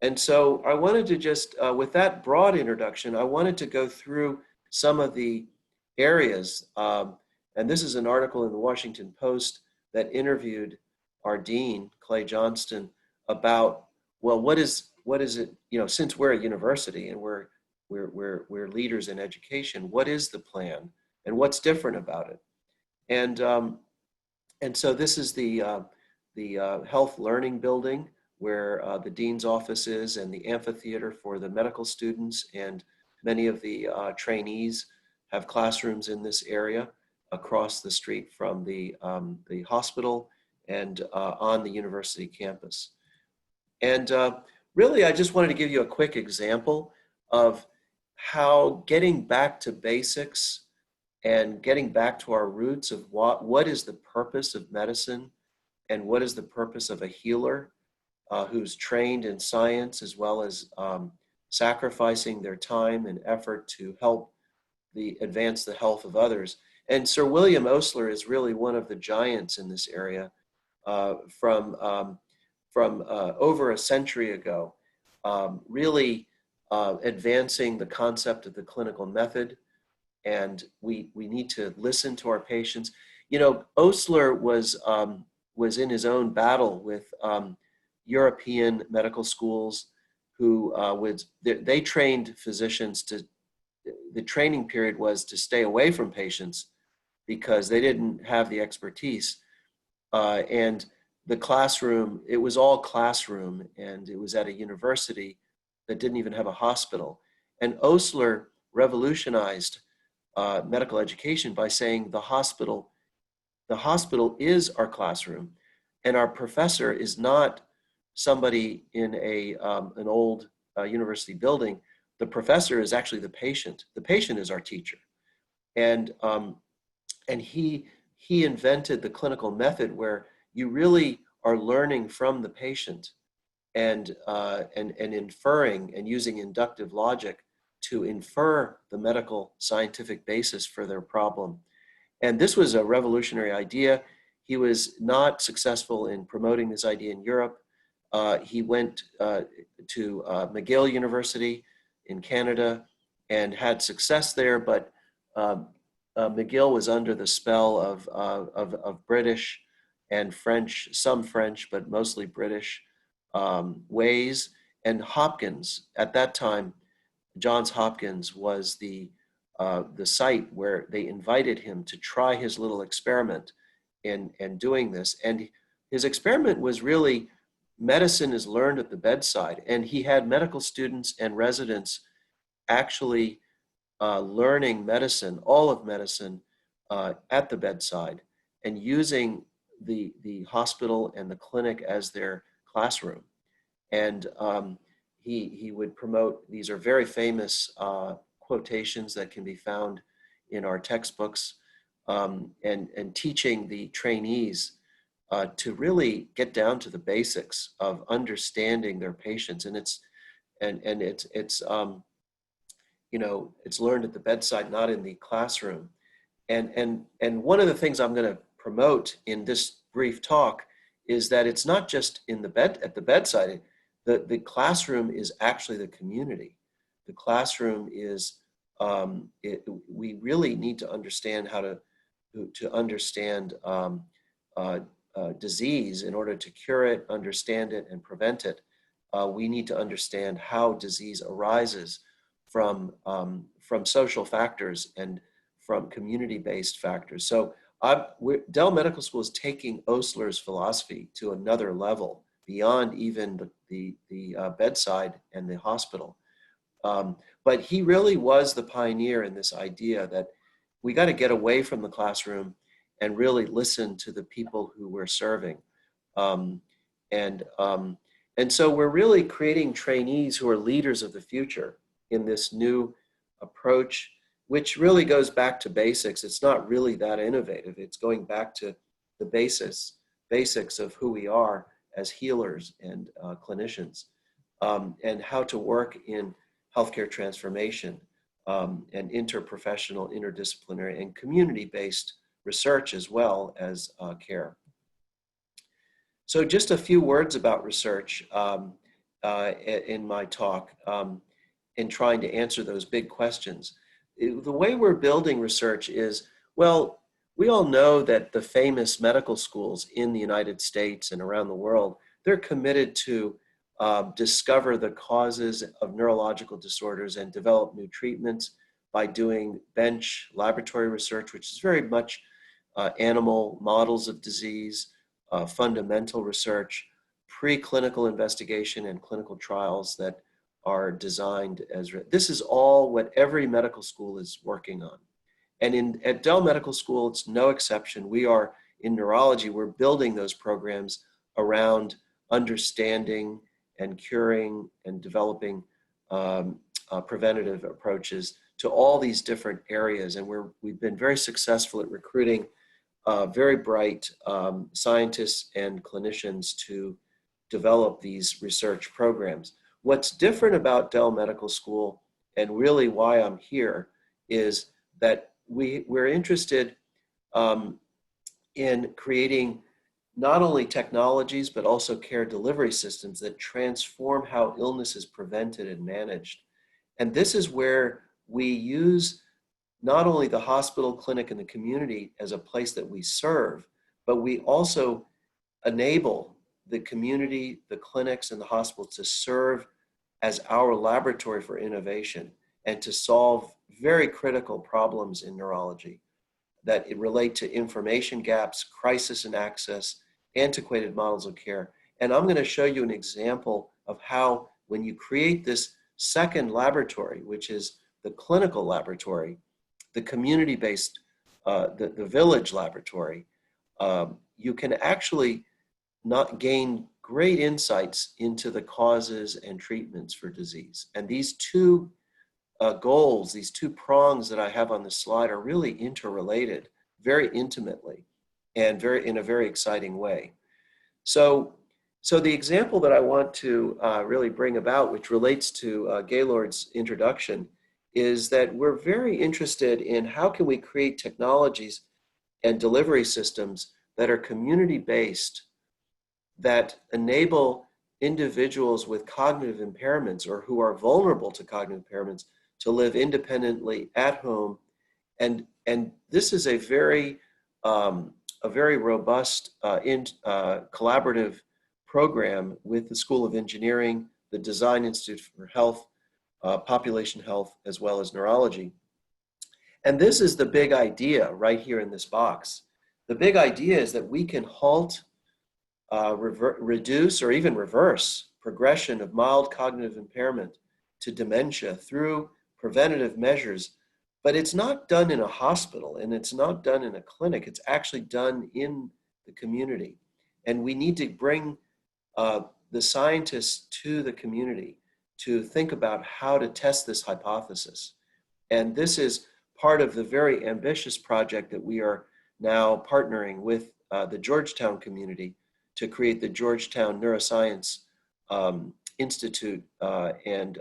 Speaker 14: And so I wanted to just, with that broad introduction, I wanted to go through some of the areas, and this is an article in the Washington Post that interviewed our dean, Clay Johnston, about, well, what is it, since we're a university and we're leaders in education, what is the plan and what's different about it? And so this is the health learning building where the dean's office is, and the amphitheater for the medical students, and many of the trainees have classrooms in this area across the street from the hospital and on the university campus. And really, I just wanted to give you a quick example of how getting back to basics and getting back to our roots of what is the purpose of medicine and what is the purpose of a healer who's trained in science, as well as sacrificing their time and effort to help advance the health of others. And Sir William Osler is really one of the giants in this area from over a century ago, really advancing the concept of the clinical method. And we need to listen to our patients. Osler was in his own battle with European medical schools who they trained physicians the training period was to stay away from patients because they didn't have the expertise. And the classroom, it was all classroom, and it was at a university that didn't even have a hospital. And Osler revolutionized medical education by saying the hospital is our classroom, and our professor is not somebody in an old university building. The professor is actually the patient. The patient is our teacher, and he invented the clinical method where you really are learning from the patient and inferring and using inductive logic to infer the medical scientific basis for their problem. And this was a revolutionary idea. He was not successful in promoting this idea in Europe. He went to McGill University in Canada and had success there, but McGill was under the spell of British and French, some French, but mostly British ways. And Hopkins, at that time, Johns Hopkins was the site where they invited him to try his little experiment in doing this. And his experiment was really, medicine is learned at the bedside. And he had medical students and residents actually learning medicine, all of medicine, at the bedside, and using the hospital and the clinic as their classroom. And he would promote, these are very famous quotations that can be found in our textbooks, and teaching the trainees to really get down to the basics of understanding their patients. And it's you know, it's learned at the bedside, not in the classroom. And one of the things I'm going to promote in this brief talk is that it's not just in the at the bedside. The classroom is actually the community. The classroom is, we really need to understand how to understand disease in order to cure it, understand it, and prevent it. We need to understand how disease arises from social factors and from community-based factors. So Dell Medical School is taking Osler's philosophy to another level beyond even the bedside and the hospital. But he really was the pioneer in this idea that we got to get away from the classroom and really listen to the people who we're serving. And so we're really creating trainees who are leaders of the future in this new approach, which really goes back to basics. It's not really that innovative. It's going back to the basics of who we are as healers and clinicians, and how to work in healthcare transformation, and interprofessional, interdisciplinary, and community-based research as well as care. So just a few words about research in my talk, in trying to answer those big questions. The way we're building research is, well, we all know that the famous medical schools in the United States and around the world, they're committed to discover the causes of neurological disorders and develop new treatments by doing bench laboratory research, which is very much animal models of disease, fundamental research, preclinical investigation, and clinical trials that are designed as, this is all what every medical school is working on. And at Dell Medical School, it's no exception. We are, in neurology, we're building those programs around understanding and curing and developing preventative approaches to all these different areas. And we've been very successful at recruiting very bright scientists and clinicians to develop these research programs. What's different about Dell Medical School, and really why I'm here, is that we're interested in creating not only technologies, but also care delivery systems that transform how illness is prevented and managed. And this is where we use not only the hospital, clinic, and the community as a place that we serve, but we also enable the community, the clinics, and the hospitals to serve as our laboratory for innovation and to solve very critical problems in neurology that relate to information gaps, crisis in access, antiquated models of care. And I'm going to show you an example of how, when you create this second laboratory, which is the clinical laboratory, the community-based, the village laboratory, you can actually not gain great insights into the causes and treatments for disease. And these two goals, these two prongs that I have on the slide are really interrelated very intimately and in a very exciting way. So the example that I want to really bring about, which relates to Gaylord's introduction, is that we're very interested in how can we create technologies and delivery systems that are community-based, that enable individuals with cognitive impairments or who are vulnerable to cognitive impairments to live independently at home. And this is a very robust collaborative program with the School of Engineering, the Design Institute for Health, Population Health, as well as neurology. And this is the big idea right here in this box. The big idea is that we can halt, reduce, or even reverse progression of mild cognitive impairment to dementia through preventative measures But it's not done in a hospital and it's not done in a clinic. It's actually done in the community. And we need to bring the scientists to the community to think about how to test this hypothesis. And this is part of the very ambitious project that we are now partnering with the Georgetown community to create the Georgetown Neuroscience Institute. And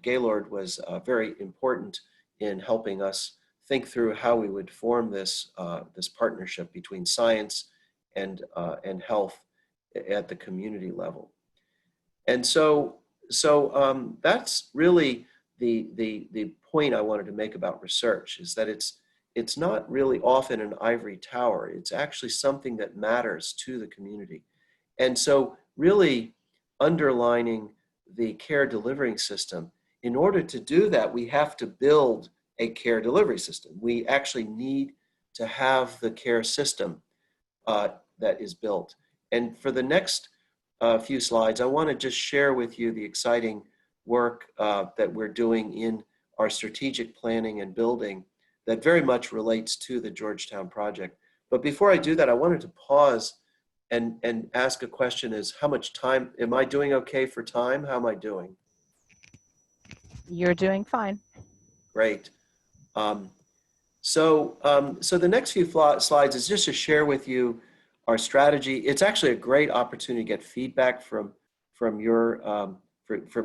Speaker 14: Gaylord was very important in helping us think through how we would form this this partnership between science and health at the community level. And so that's really the point I wanted to make about research, is that it's not really often an ivory tower. It's actually something that matters to the community. And so really underlining the care delivery system, in order to do that, we have to build a care delivery system. We actually need to have the care system that is built. And for the next few slides, I want to just share with you the exciting work that we're doing in our strategic planning and building that very much relates to the Georgetown project. But before I do that, I wanted to pause and ask a question: is how much time, am I doing okay for time? How am I doing?
Speaker 5: You're doing fine.
Speaker 14: Great. So the next few slides is just to share with you our strategy. It's actually a great opportunity to get feedback from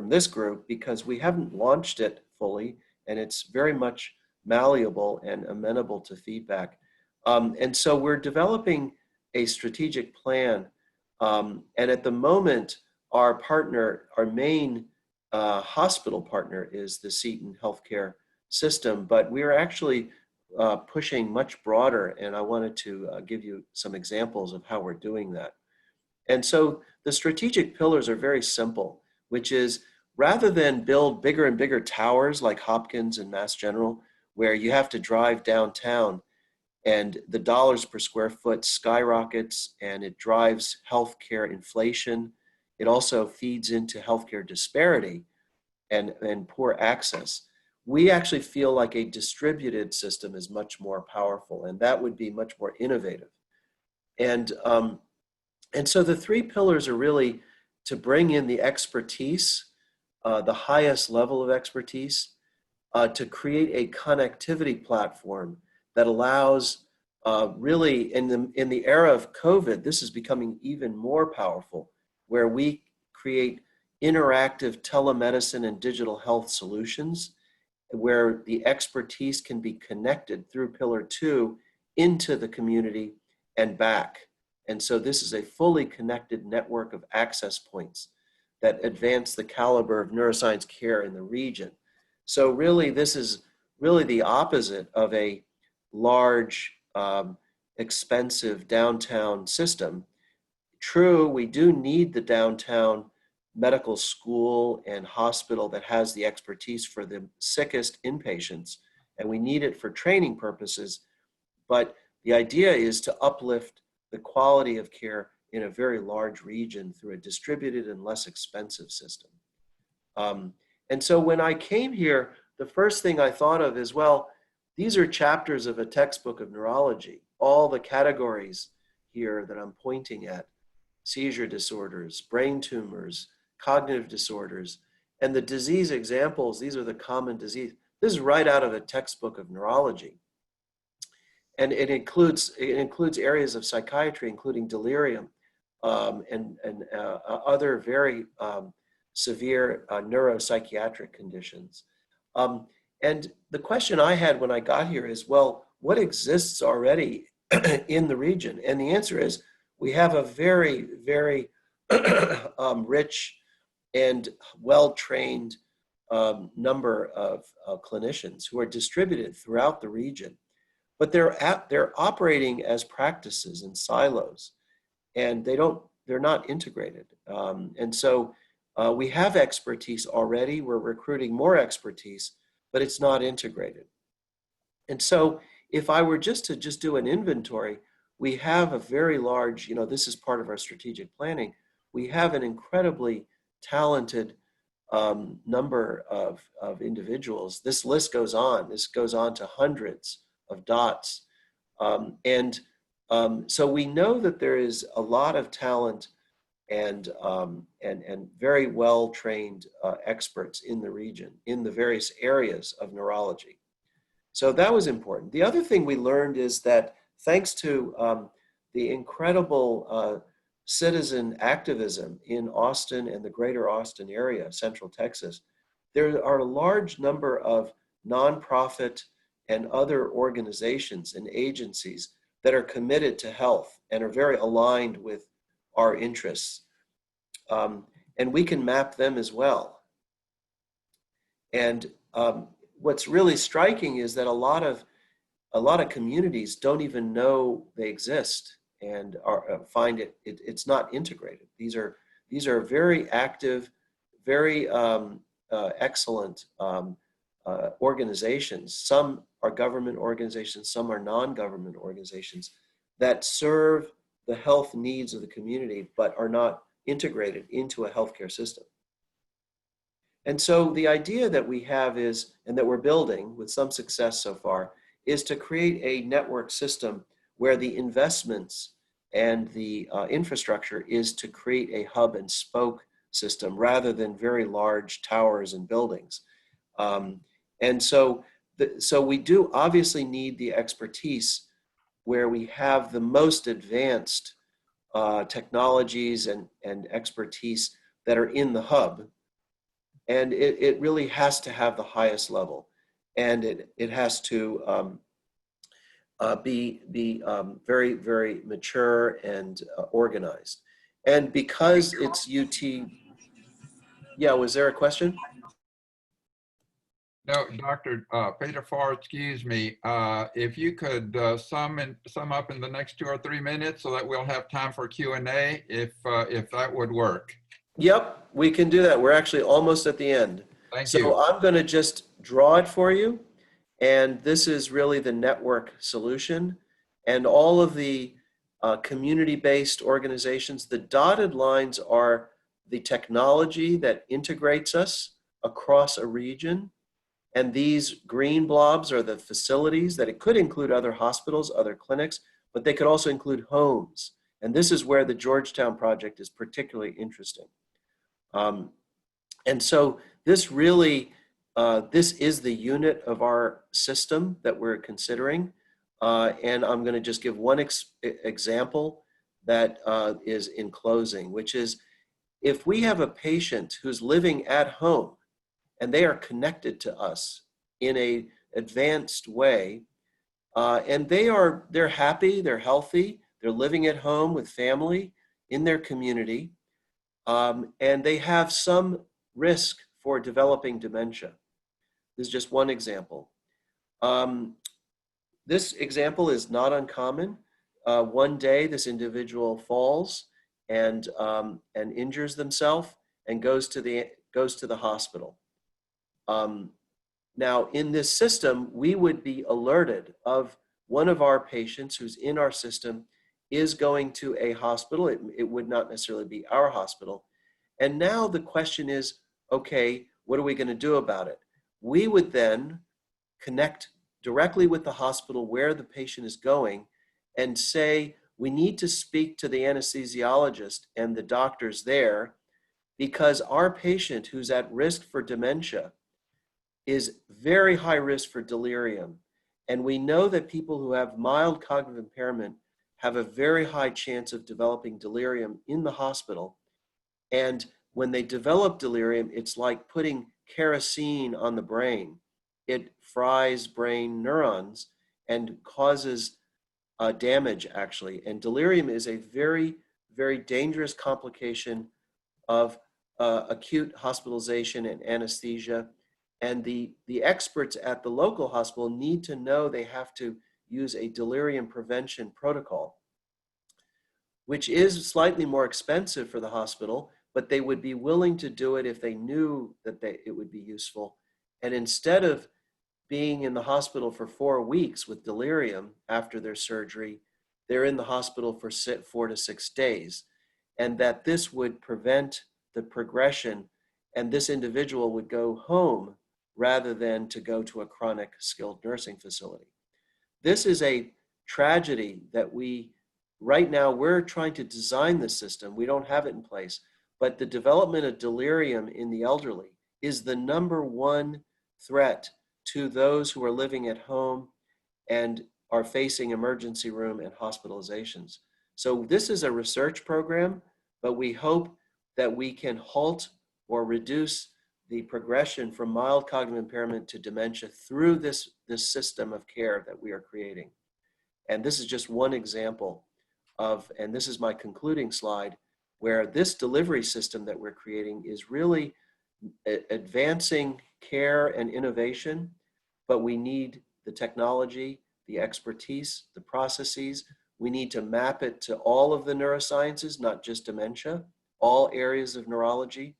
Speaker 14: this group, because we haven't launched it fully, and it's very much malleable and amenable to feedback. And so we're developing a strategic plan. And at the moment, our partner, our main hospital partner, is the Seton Healthcare System, but we're actually pushing much broader, and I wanted to give you some examples of how we're doing that. And so the strategic pillars are very simple, which is, rather than build bigger and bigger towers like Hopkins and Mass General, where you have to drive downtown and the dollars per square foot skyrockets, and it drives healthcare inflation. It also feeds into healthcare disparity and poor access. We actually feel like a distributed system is much more powerful, and that would be much more innovative. And so the three pillars are really to bring in the expertise, the highest level of expertise, to create a connectivity platform that allows, really in the era of COVID, this is becoming even more powerful, where we create interactive telemedicine and digital health solutions, where the expertise can be connected through Pillar 2 into the community and back. And so this is a fully connected network of access points that advance the caliber of neuroscience care in the region. So really, this is really the opposite of a large, expensive downtown system. True, we do need the downtown medical school and hospital that has the expertise for the sickest inpatients, and we need it for training purposes. But the idea is to uplift the quality of care in a very large region through a distributed and less expensive system. And so when I came here, the first thing I thought of is, well, these are chapters of a textbook of neurology. All the categories here that I'm pointing at: seizure disorders, brain tumors, cognitive disorders, and the disease examples, these are the common disease. This is right out of a textbook of neurology. And it includes areas of psychiatry, including delirium and other very severe neuropsychiatric conditions. And the question I had when I got here is, well, what exists already in the region? And the answer is, we have a very, very rich and well-trained number of clinicians who are distributed throughout the region. But they're operating as practices in silos, and they're not integrated. And so we have expertise already. We're recruiting more expertise, but it's not integrated. And so if I were just to do an inventory, we have a very large, this is part of our strategic planning. We have an incredibly talented number of individuals. This list goes on. This goes on to hundreds of dots. So we know that there is a lot of talent and very well-trained experts in the region, in the various areas of neurology. So that was important. The other thing we learned is that thanks to the incredible citizen activism in Austin and the greater Austin area, Central Texas, there are a large number of nonprofit and other organizations and agencies that are committed to health and are very aligned with our interests. And we can map them as well. And what's really striking is that a lot of communities don't even know they exist and find it's not integrated. These are very active, very excellent organizations. Some are government organizations, some are non-government organizations that serve the health needs of the community, but are not integrated into a healthcare system. And so the idea that we have is, and that we're building with some success so far, is to create a network system where the investments and the infrastructure is to create a hub and spoke system rather than very large towers and buildings. And so we do obviously need the expertise where we have the most advanced technologies and expertise that are in the hub. And it really has to have the highest level. And it has to be very, very mature and organized. And because it's UT, yeah, was there a question?
Speaker 8: No, Dr. Paydarfar, excuse me. If you could sum up in the next 2 or 3 minutes so that we'll have time for Q&A, if that would work.
Speaker 14: Yep, we can do that. We're actually almost at the end.
Speaker 8: Thank you.
Speaker 14: So I'm going to just draw it for you. And this is really the network solution. And all of the community-based organizations, the dotted lines are the technology that integrates us across a region. And these green blobs are the facilities that it could include other hospitals, other clinics, but they could also include homes. And this is where the Georgetown project is particularly interesting. And so this really, this is the unit of our system that we're considering. And I'm going to just give one example that is in closing, which is if we have a patient who's living at home and they are connected to us in a advanced way, and they're happy, they're healthy, they're living at home with family in their community, and they have some risk for developing dementia. This is just one example. This example is not uncommon. One day, this individual falls and injures themselves and goes to the hospital. Now, in this system, we would be alerted of one of our patients who's in our system is going to a hospital. It would not necessarily be our hospital. And now the question is, okay, what are we going to do about it? We would then connect directly with the hospital where the patient is going and say, we need to speak to the anesthesiologist and the doctors there because our patient who's at risk for dementia is very high risk for delirium. And we know that people who have mild cognitive impairment have a very high chance of developing delirium in the hospital. And when they develop delirium, it's like putting kerosene on the brain. It fries brain neurons and causes damage, actually. And delirium is a very, very dangerous complication of acute hospitalization and anesthesia. And the experts at the local hospital need to know they have to use a delirium prevention protocol, which is slightly more expensive for the hospital, but they would be willing to do it if they knew that it would be useful. And instead of being in the hospital for 4 weeks with delirium after their surgery, they're in the hospital for 4 to 6 days. And that this would prevent the progression and this individual would go home rather than to go to a chronic skilled nursing facility. This is a tragedy that right now we're trying to design the system. We don't have it in place, but the development of delirium in the elderly is the #1 threat to those who are living at home and are facing emergency room and hospitalizations. So this is a research program, but we hope that we can halt or reduce the progression from mild cognitive impairment to dementia through this system of care that we are creating. And this is just one example of, and this is my concluding slide, where this delivery system that we're creating is really advancing care and innovation, but we need the technology, the expertise, the processes. We need to map it to all of the neurosciences, not just dementia, all areas of neurology,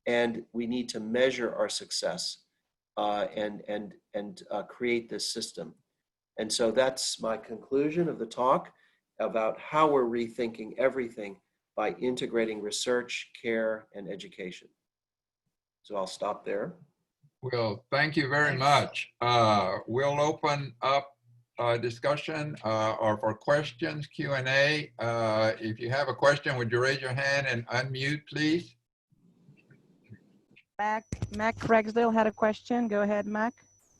Speaker 14: and we need to measure our success and create this system. And so that's my conclusion of the talk about how we're rethinking everything by integrating research, care, and education. So I'll stop there.
Speaker 8: Well, thank you very much. We'll open up discussion or for questions, Q&A. If you have a question, would you raise your hand and unmute, please?
Speaker 5: Mac Rexdale had a question. Go ahead, Mac.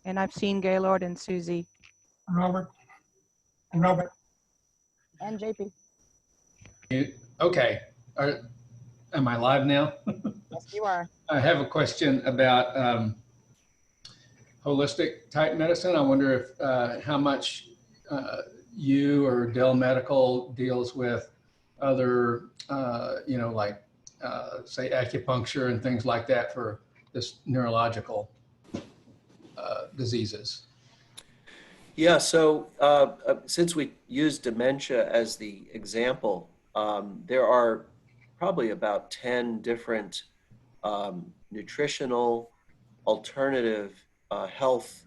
Speaker 5: And I've seen Gaylord and Susie.
Speaker 15: Robert.
Speaker 5: And JP.
Speaker 15: Okay. Am I live now?
Speaker 5: Yes, you are.
Speaker 15: I have a question about holistic type medicine. I wonder if how much you or Dell Medical deals with other, like say acupuncture and things like that for this neurological diseases.
Speaker 14: Yeah, so since we use dementia as the example, there are probably about 10 different nutritional, alternative health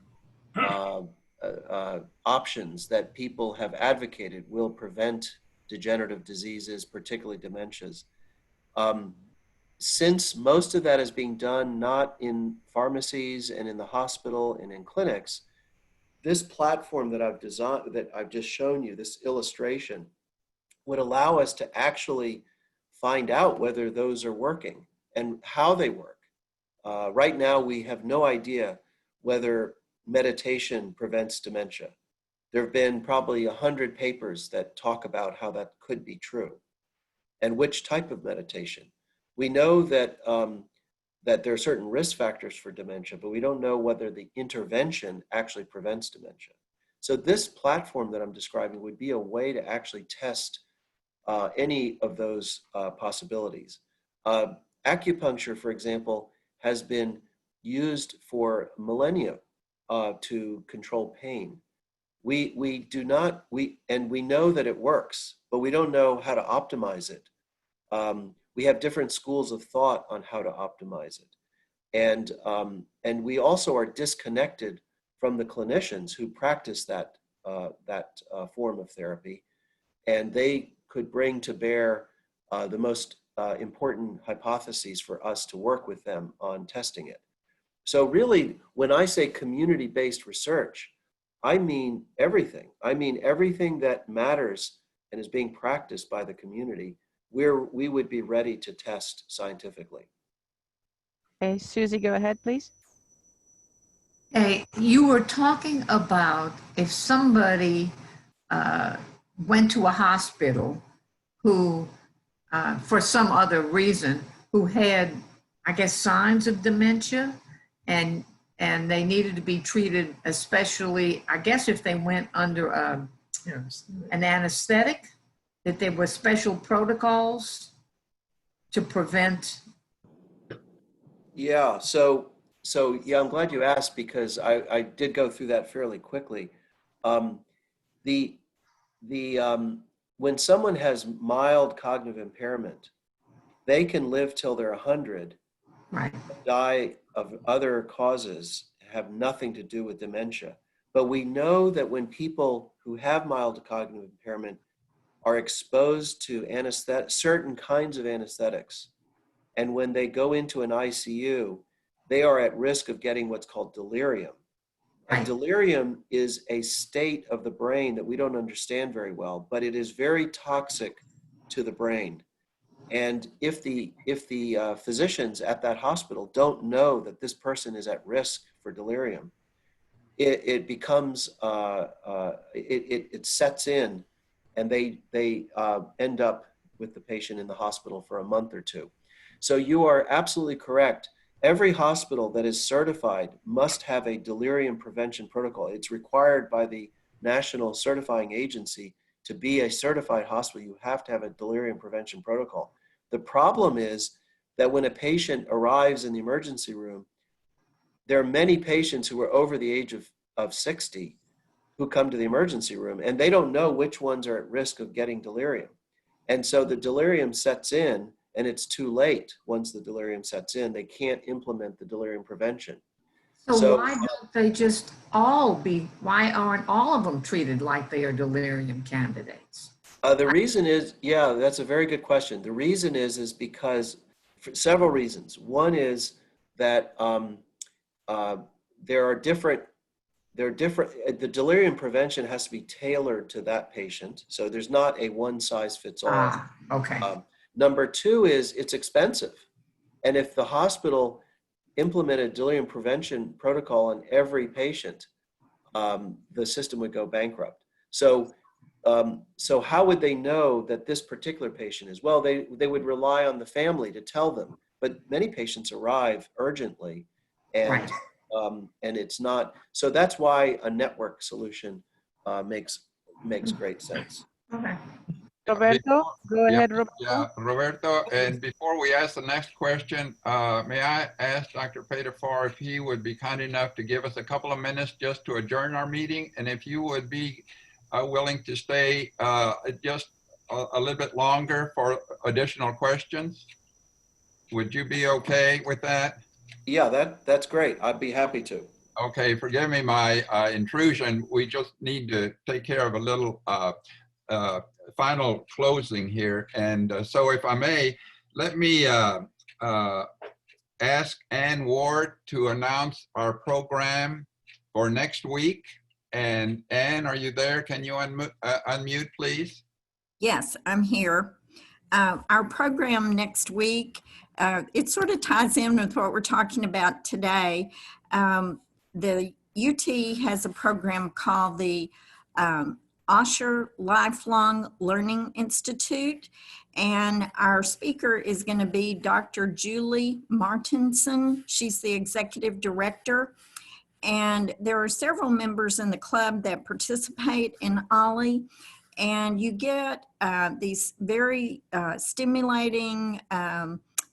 Speaker 14: options that people have advocated will prevent degenerative diseases, particularly dementias. Since most of that is being done not in pharmacies and in the hospital and in clinics, this platform that I've designed, that I've just shown you, this illustration, would allow us to actually find out whether those are working and how they work. Right now, we have no idea whether meditation prevents dementia. There have been probably 100 papers that talk about how that could be true and which type of meditation. We know that that there are certain risk factors for dementia, but we don't know whether the intervention actually prevents dementia. So this platform that I'm describing would be a way to actually test any of those possibilities. Acupuncture, for example, has been used for millennia to control pain. We know that it works, but we don't know how to optimize it. We have different schools of thought on how to optimize it. And we also are disconnected from the clinicians who practice that form of therapy. And they could bring to bear the most important hypotheses for us to work with them on testing it. So really, when I say community-based research, I mean everything. I mean everything that matters and is being practiced by the community, we would be ready to test scientifically.
Speaker 5: Okay, Susie, go ahead, please.
Speaker 1: Hey, you were talking about if somebody went to a hospital who, for some other reason, who had, I guess, signs of dementia, and they needed to be treated, especially, I guess, if they went under an anesthetic, that there were special protocols to prevent.
Speaker 14: Yeah, so yeah, I'm glad you asked because I did go through that fairly quickly. When someone has mild cognitive impairment, they can live till they're 100,
Speaker 1: right,
Speaker 14: die of other causes, have nothing to do with dementia. But we know that when people who have mild cognitive impairment are exposed to certain kinds of anesthetics, And when they go into an ICU, they are at risk of getting what's called delirium. And delirium is a state of the brain that we don't understand very well, but it is very toxic to the brain. And if the physicians at that hospital don't know that this person is at risk for delirium, it becomes it sets in, and they end up with the patient in the hospital for a month or two. So you are absolutely correct. Every hospital that is certified must have a delirium prevention protocol. It's required by the National Certifying Agency to be a certified hospital. You have to have a delirium prevention protocol. The problem is that when a patient arrives in the emergency room, there are many patients who are over the age of 60 who come to the emergency room, and they don't know which ones are at risk of getting delirium. And so the delirium sets in, and it's too late. Once the delirium sets in, they can't implement the delirium prevention.
Speaker 1: So why don't they just why aren't all of them treated like they are delirium candidates?
Speaker 14: The reason is, yeah, that's a very good question. The reason is because, for several reasons. One is that the delirium prevention has to be tailored to that patient. So there's not a one size fits all.
Speaker 1: Okay.
Speaker 14: Number two is it's expensive. And if the hospital implemented delirium prevention protocol on every patient, the system would go bankrupt. So how would they know that this particular patient is? Well, they would rely on the family to tell them, but many patients arrive urgently, and it's not. So that's why a network solution makes great sense.
Speaker 1: Okay.
Speaker 5: Roberto, go ahead, Roberto.
Speaker 8: Yeah, Roberto, and before we ask the next question, may I ask Dr. Paydarfar if he would be kind enough to give us a couple of minutes just to adjourn our meeting, and if you would be willing to stay just a little bit longer for additional questions. Would you be okay with that?
Speaker 14: Yeah, that's great. I'd be happy to.
Speaker 8: Okay, forgive me my intrusion. We just need to take care of a little final closing here. And so if I may, let me ask Ann Ward to announce our program for next week. And Ann, are you there? Can you unmute, please?
Speaker 10: Yes, I'm here. Our program next week, it sort of ties in with what we're talking about today. The UT has a program called the Osher Lifelong Learning Institute, and our speaker is going to be Dr. Julie Martinson. She's the executive director, and there are several members in the club that participate in OLLI, and you get these very stimulating,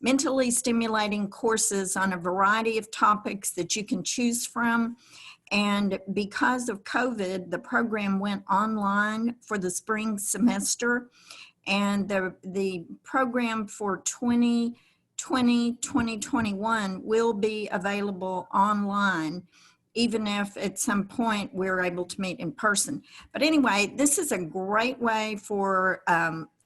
Speaker 10: mentally stimulating courses on a variety of topics that you can choose from. And because of COVID, the program went online for the spring semester, and the program for 2020-2021 will be available online, even if at some point we're able to meet in person. But anyway, this is a great way for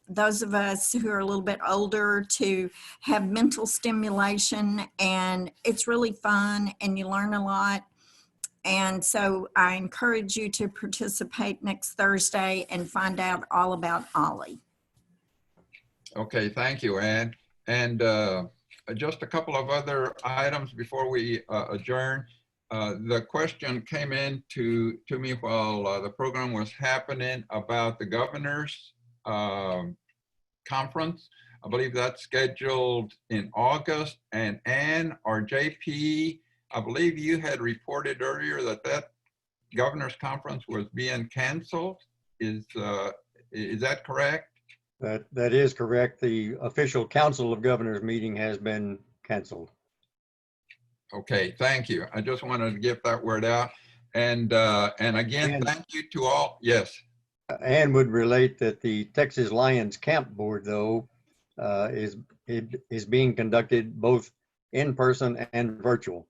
Speaker 10: those of us who are a little bit older to have mental stimulation, and it's really fun and you learn a lot. And so I encourage you to participate next Thursday and find out all about OLLI.
Speaker 8: Okay, thank you, Ann. And just a couple of other items before we adjourn. The question came in to me while the program was happening about the governor's conference. I believe that's scheduled in August. And Ann or JP, I believe you had reported earlier that governor's conference was being canceled. Is that correct?
Speaker 12: That is correct. The official Council of Governors meeting has been canceled.
Speaker 8: Okay, thank you. I just wanted to get that word out. And again, thank you to all. Yes.
Speaker 12: Ann would relate that the Texas Lions Camp Board, though, is being conducted both in person and virtual.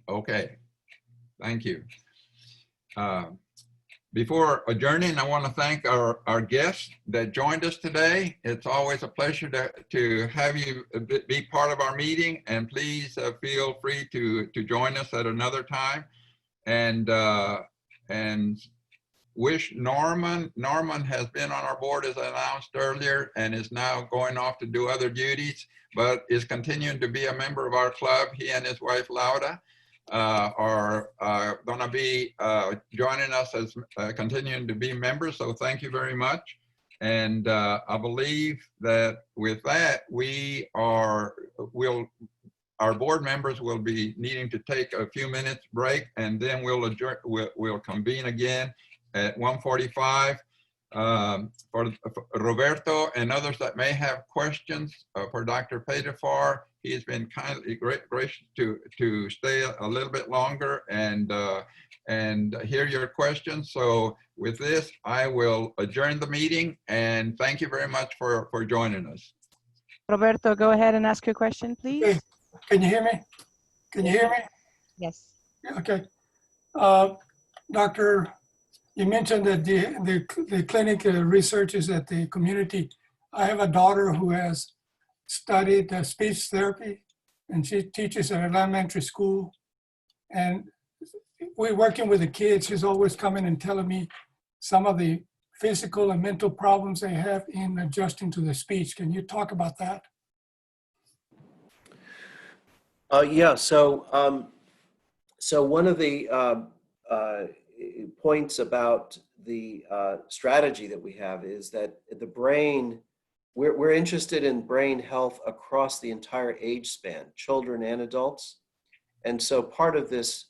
Speaker 8: Okay, thank you. Before adjourning, I want to thank our guests that joined us today. It's always a pleasure to have you be part of our meeting, and please feel free to join us at another time. And wish Norman has been on our board, as I announced earlier, and is now going off to do other duties, but is continuing to be a member of our club. He and his wife Lauda are going to be joining us as continuing to be members. So thank you very much. And I believe that with that, our board members will be needing to take a few minutes break, and then we'll adjourn. We'll convene again at 1:45. For Roberto and others that may have questions for Dr. Paydarfar, he has been kindly gracious to stay a little bit longer and hear your questions. So with this, I will adjourn the meeting, and thank you very much for joining us.
Speaker 5: Roberto, go ahead and ask your question, please.
Speaker 16: Okay. Can you hear me? Can you hear me?
Speaker 5: Yes.
Speaker 16: Okay. Doctor, you mentioned that the clinic research is at the community. I have a daughter who has studied speech therapy, and she teaches at an elementary school. And we're working with the kids. She's always coming and telling me some of the physical and mental problems they have in adjusting to the speech. Can you talk about that?
Speaker 14: Yeah, so one of the points about the strategy that we have is that the brain, we're interested in brain health across the entire age span, children and adults. And so part of this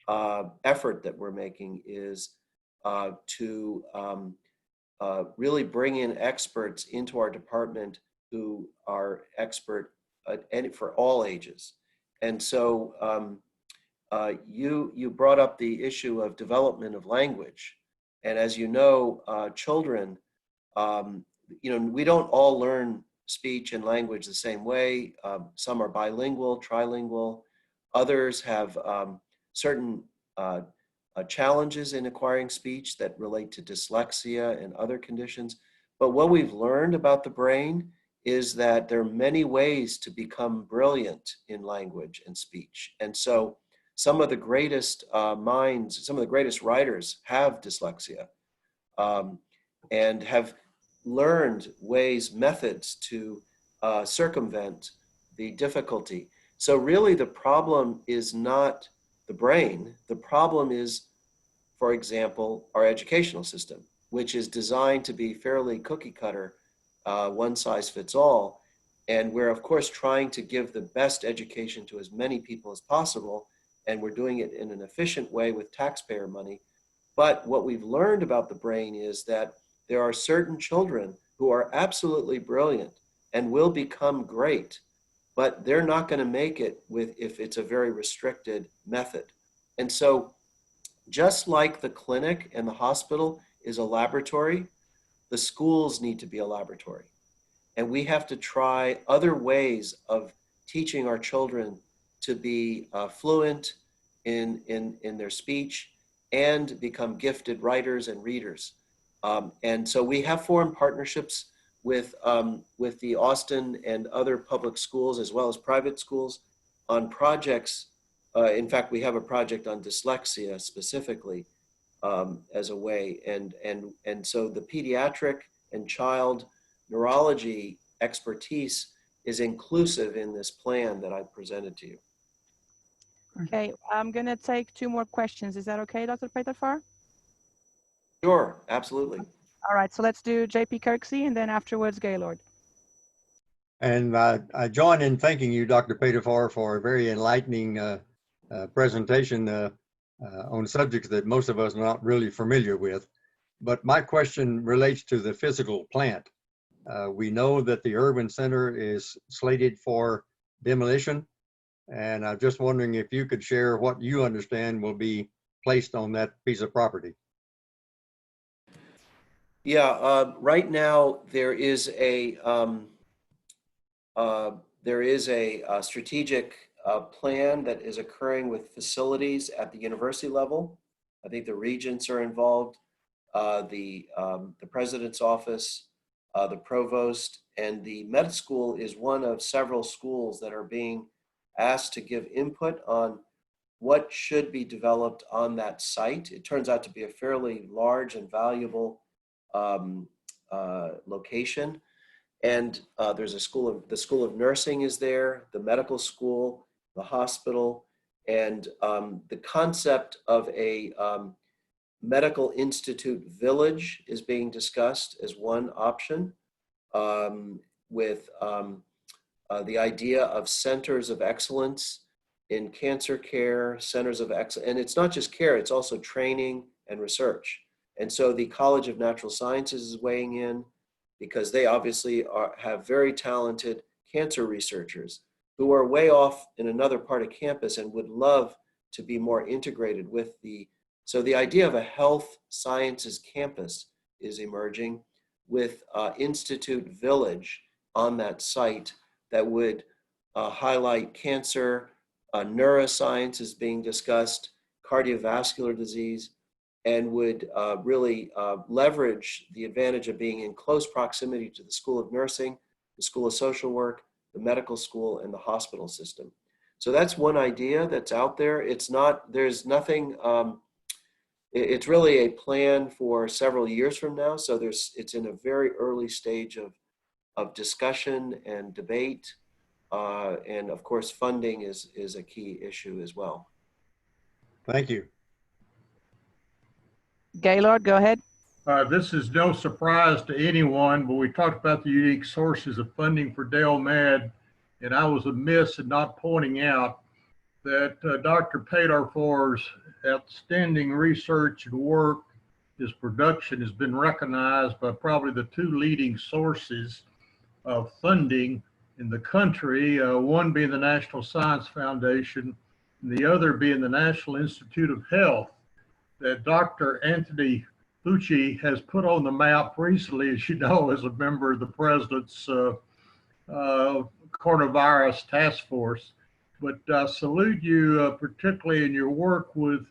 Speaker 14: effort that we're making is to really bring in experts into our department who are expert for all ages. And so you brought up the issue of development of language. And as you know, children, we don't all learn speech and language the same way. Some are bilingual, trilingual. Others have certain challenges in acquiring speech that relate to dyslexia and other conditions. But what we've learned about the brain is that there are many ways to become brilliant in language and speech. And so some of the greatest minds, some of the greatest writers have dyslexia and have learned methods to circumvent the difficulty. So really the problem is not the brain. The problem is, for example, our educational system, which is designed to be fairly cookie cutter, one size fits all. And we're of course trying to give the best education to as many people as possible. And we're doing it in an efficient way with taxpayer money. But what we've learned about the brain is that there are certain children who are absolutely brilliant and will become great, but they're not going to make it if it's a very restricted method. And so just like the clinic and the hospital is a laboratory, the schools need to be a laboratory. And we have to try other ways of teaching our children to be fluent in their speech and become gifted writers and readers. And so we have formed partnerships with the Austin and other public schools as well as private schools on projects. In fact, we have a project on dyslexia specifically as a way. And so the pediatric and child neurology expertise is inclusive in this plan that I presented to you.
Speaker 5: Okay, I'm going to take 2 more questions. Is that okay, Dr. Paydarfar?
Speaker 14: Sure, absolutely.
Speaker 5: All right, so let's do JP Kirksey and then afterwards Gaylord.
Speaker 12: And I join in thanking you, Dr. Paydarfar, for a very enlightening presentation on subjects that most of us are not really familiar with. But my question relates to the physical plant. We know that the urban center is slated for demolition. And I'm just wondering if you could share what you understand will be placed on that piece of property.
Speaker 14: Yeah, right now there is a strategic plan that is occurring with facilities at the university level. I think the regents are involved. the president's office, the provost, and the med school is one of several schools that are being asked to give input on what should be developed on that site. It turns out to be a fairly large and valuable location. And there's the School of Nursing is there, the medical school, the hospital, and the concept of a medical institute village is being discussed as one option, with the idea of centers of excellence in cancer care, centers of excellence, and it's not just care, it's also training and research. And so the College of Natural Sciences is weighing in, because they obviously have very talented cancer researchers who are way off in another part of campus and would love to be more integrated with so the idea of a health sciences campus is emerging, with Institute Village on that site that would highlight cancer, neuroscience is being discussed, cardiovascular disease, and would really leverage the advantage of being in close proximity to the School of Nursing, the School of Social Work, the medical school, and the hospital system. So that's one idea that's out there. There's nothing, it's really a plan for several years from now. So it's in a very early stage of discussion and debate. And of course, funding is a key issue as well.
Speaker 12: Thank you.
Speaker 5: Gaylord, go ahead.
Speaker 11: This is no surprise to anyone, but we talked about the unique sources of funding for DelMed, and I was amiss in not pointing out that Dr. Paydarfar's outstanding research and work, his production has been recognized by probably the two leading sources of funding in the country, one being the National Science Foundation, and the other being the National Institute of Health, that Dr. Anthony Fauci has put on the map recently, as you know, as a member of the president's coronavirus task force. But I salute you particularly in your work with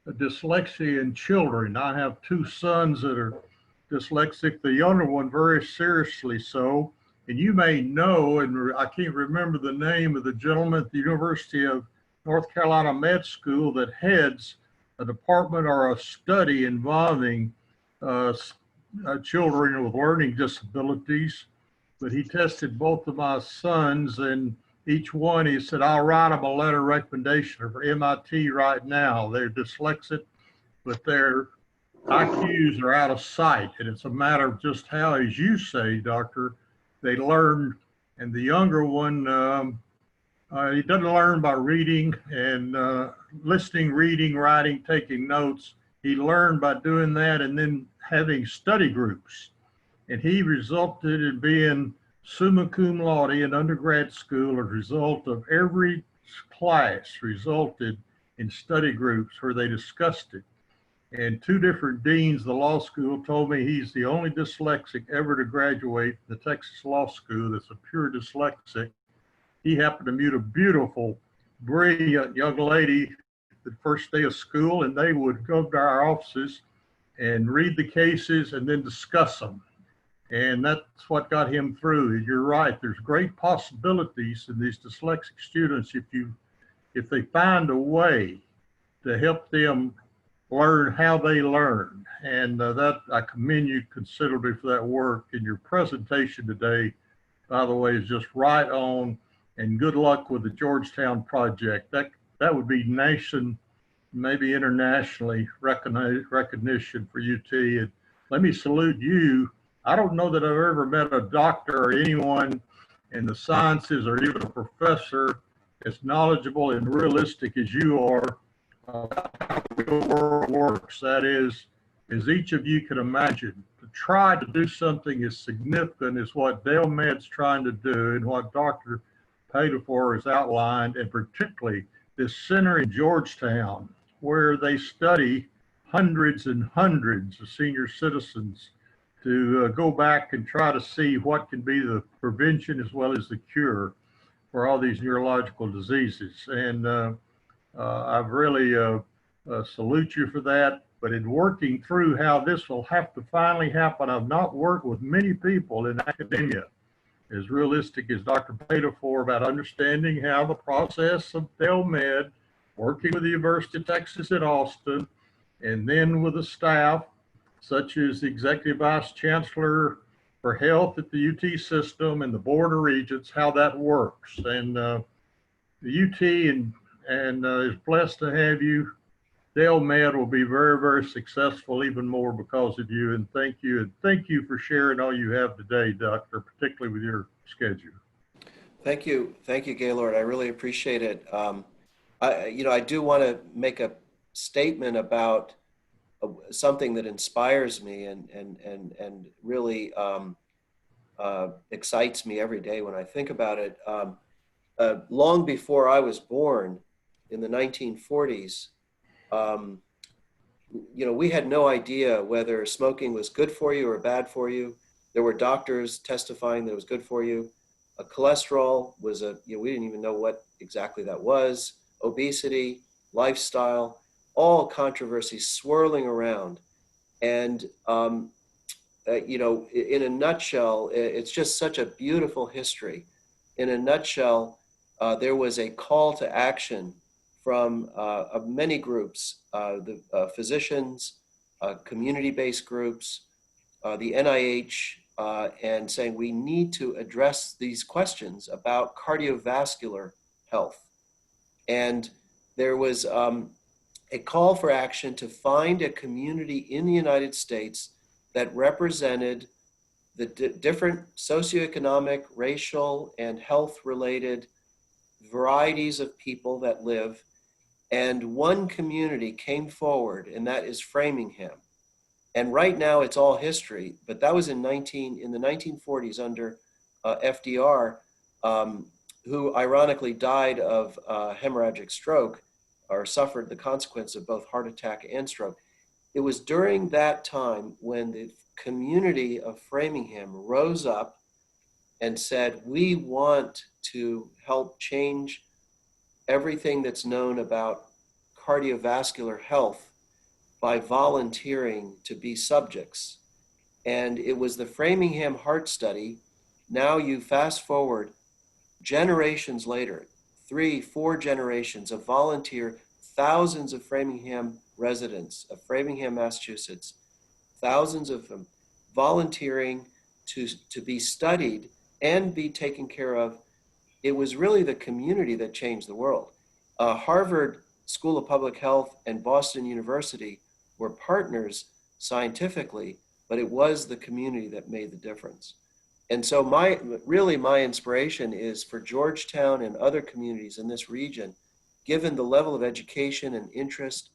Speaker 11: dyslexia in children. I have two sons that are dyslexic, the younger one very seriously so. And you may know, and I can't remember the name of the gentleman at the University of North Carolina Med School that heads a department or a study involving children with learning disabilities. But he tested both of my sons, and each one, he said, I'll write them a letter of recommendation for MIT right now. They're dyslexic, but their IQs are out of sight. And it's a matter of just how, as you say, doctor, they learn. And the younger one, he doesn't learn by reading and listening, reading, writing, taking notes. He learned by doing that and then having study groups. And he resulted in being summa cum laude in undergrad school. As a result of every class resulted in study groups where they discussed it. And two different deans of the law school told me he's the only dyslexic ever to graduate the Texas Law School that's a pure dyslexic. He happened to meet a beautiful, brilliant young lady the first day of school, and they would go to our offices and read the cases and then discuss them. And that's what got him through. You're right, there's great possibilities in these dyslexic students if they find a way to help them learn how they learn. And that I commend you considerably for that work. And your presentation today, by the way, is just right on. And good luck with the Georgetown project. That would be nation, maybe internationally recognition for UT. And let me salute you. I don't know that I've ever met a doctor or anyone in the sciences or even a professor as knowledgeable and realistic as you are about how the real world works. That is, as each of you can imagine, to try to do something as significant as what DelMed's trying to do and what Dr. Paydarfar has outlined, and particularly this center in Georgetown, where they study hundreds and hundreds of senior citizens to go back and try to see what can be the prevention as well as the cure for all these neurological diseases. And I really salute you for that. But in working through how this will have to finally happen, I've not worked with many people in academia as realistic as Dr. Paydarfar about understanding how the process of DelMed, working with the University of Texas at Austin, and then with the staff, such as the Executive Vice Chancellor for Health at the UT system and the Board of Regents, how that works. And the UT is blessed to have you. DelMed will be very, very successful, even more because of you. And thank you. And thank you for sharing all you have today, Doctor, particularly with your schedule.
Speaker 14: Thank you. Thank you, Gaylord. I really appreciate it. I do want to make a statement about something that inspires me and really excites me every day when I think about it. Long before I was born in the 1940s, we had no idea whether smoking was good for you or bad for you. There were doctors testifying that it was good for you. Cholesterol was we didn't even know what exactly that was. Obesity, lifestyle, all controversies swirling around. And, in a nutshell, it's just such a beautiful history. In a nutshell, there was a call to action from many groups, the physicians, community-based groups, the NIH, and saying we need to address these questions about cardiovascular health. And there was a call for action to find a community in the United States that represented the different socioeconomic, racial, and health-related varieties of people that live. And one community came forward, and that is Framingham. And right now it's all history, but that was in the 1940s under FDR, who ironically died of hemorrhagic stroke, or suffered the consequence of both heart attack and stroke. It was during that time when the community of Framingham rose up and said, we want to help change everything that's known about cardiovascular health by volunteering to be subjects. And it was the Framingham Heart Study. Now you fast forward generations later, 3-4 generations of volunteer, thousands of Framingham residents of Framingham, Massachusetts, thousands of them volunteering to be studied and be taken care of. It was really the community that changed the world. Harvard School of Public Health and Boston University were partners scientifically, but it was the community that made the difference. And so my inspiration is for Georgetown and other communities in this region, given the level of education and interest,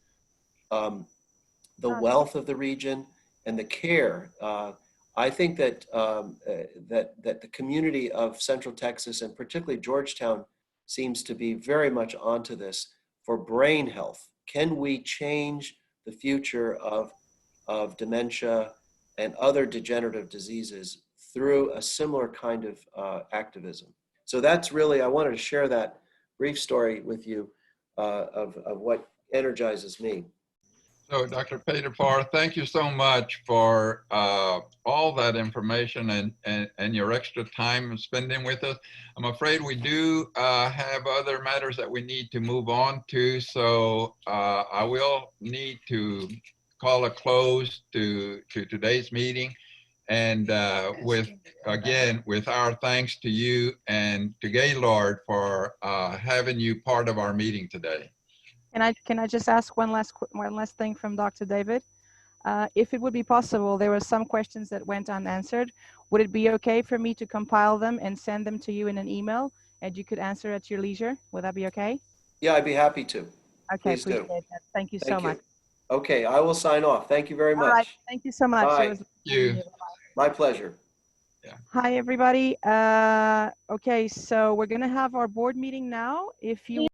Speaker 14: the wealth of the region, and the care. I think that that the community of Central Texas, and particularly Georgetown, seems to be very much onto this for brain health. Can we change the future of dementia and other degenerative diseases through a similar kind of activism? So that's really, I wanted to share that brief story with you of what energizes me.
Speaker 8: So Dr. Paydarfar, thank you so much for all that information and your extra time spending with us. I'm afraid we do have other matters that we need to move on to, so I will need to call a close to today's meeting. And with our thanks to you and to Gaylord for having you part of our meeting today.
Speaker 5: Can I just ask one last thing from Dr. David? If it would be possible, there were some questions that went unanswered. Would it be okay for me to compile them and send them to you in an email, and you could answer at your leisure? Would that be okay?
Speaker 14: Yeah, I'd be happy to.
Speaker 5: Okay,
Speaker 14: Please do.
Speaker 5: appreciate that. Thank you so much.
Speaker 14: Okay, I will sign off. Thank you very much.
Speaker 5: All right, thank you so much.
Speaker 14: Bye.
Speaker 5: It was
Speaker 8: Thank you.
Speaker 14: My pleasure.
Speaker 5: Hi, everybody. Okay, so we're gonna have our board meeting now. If you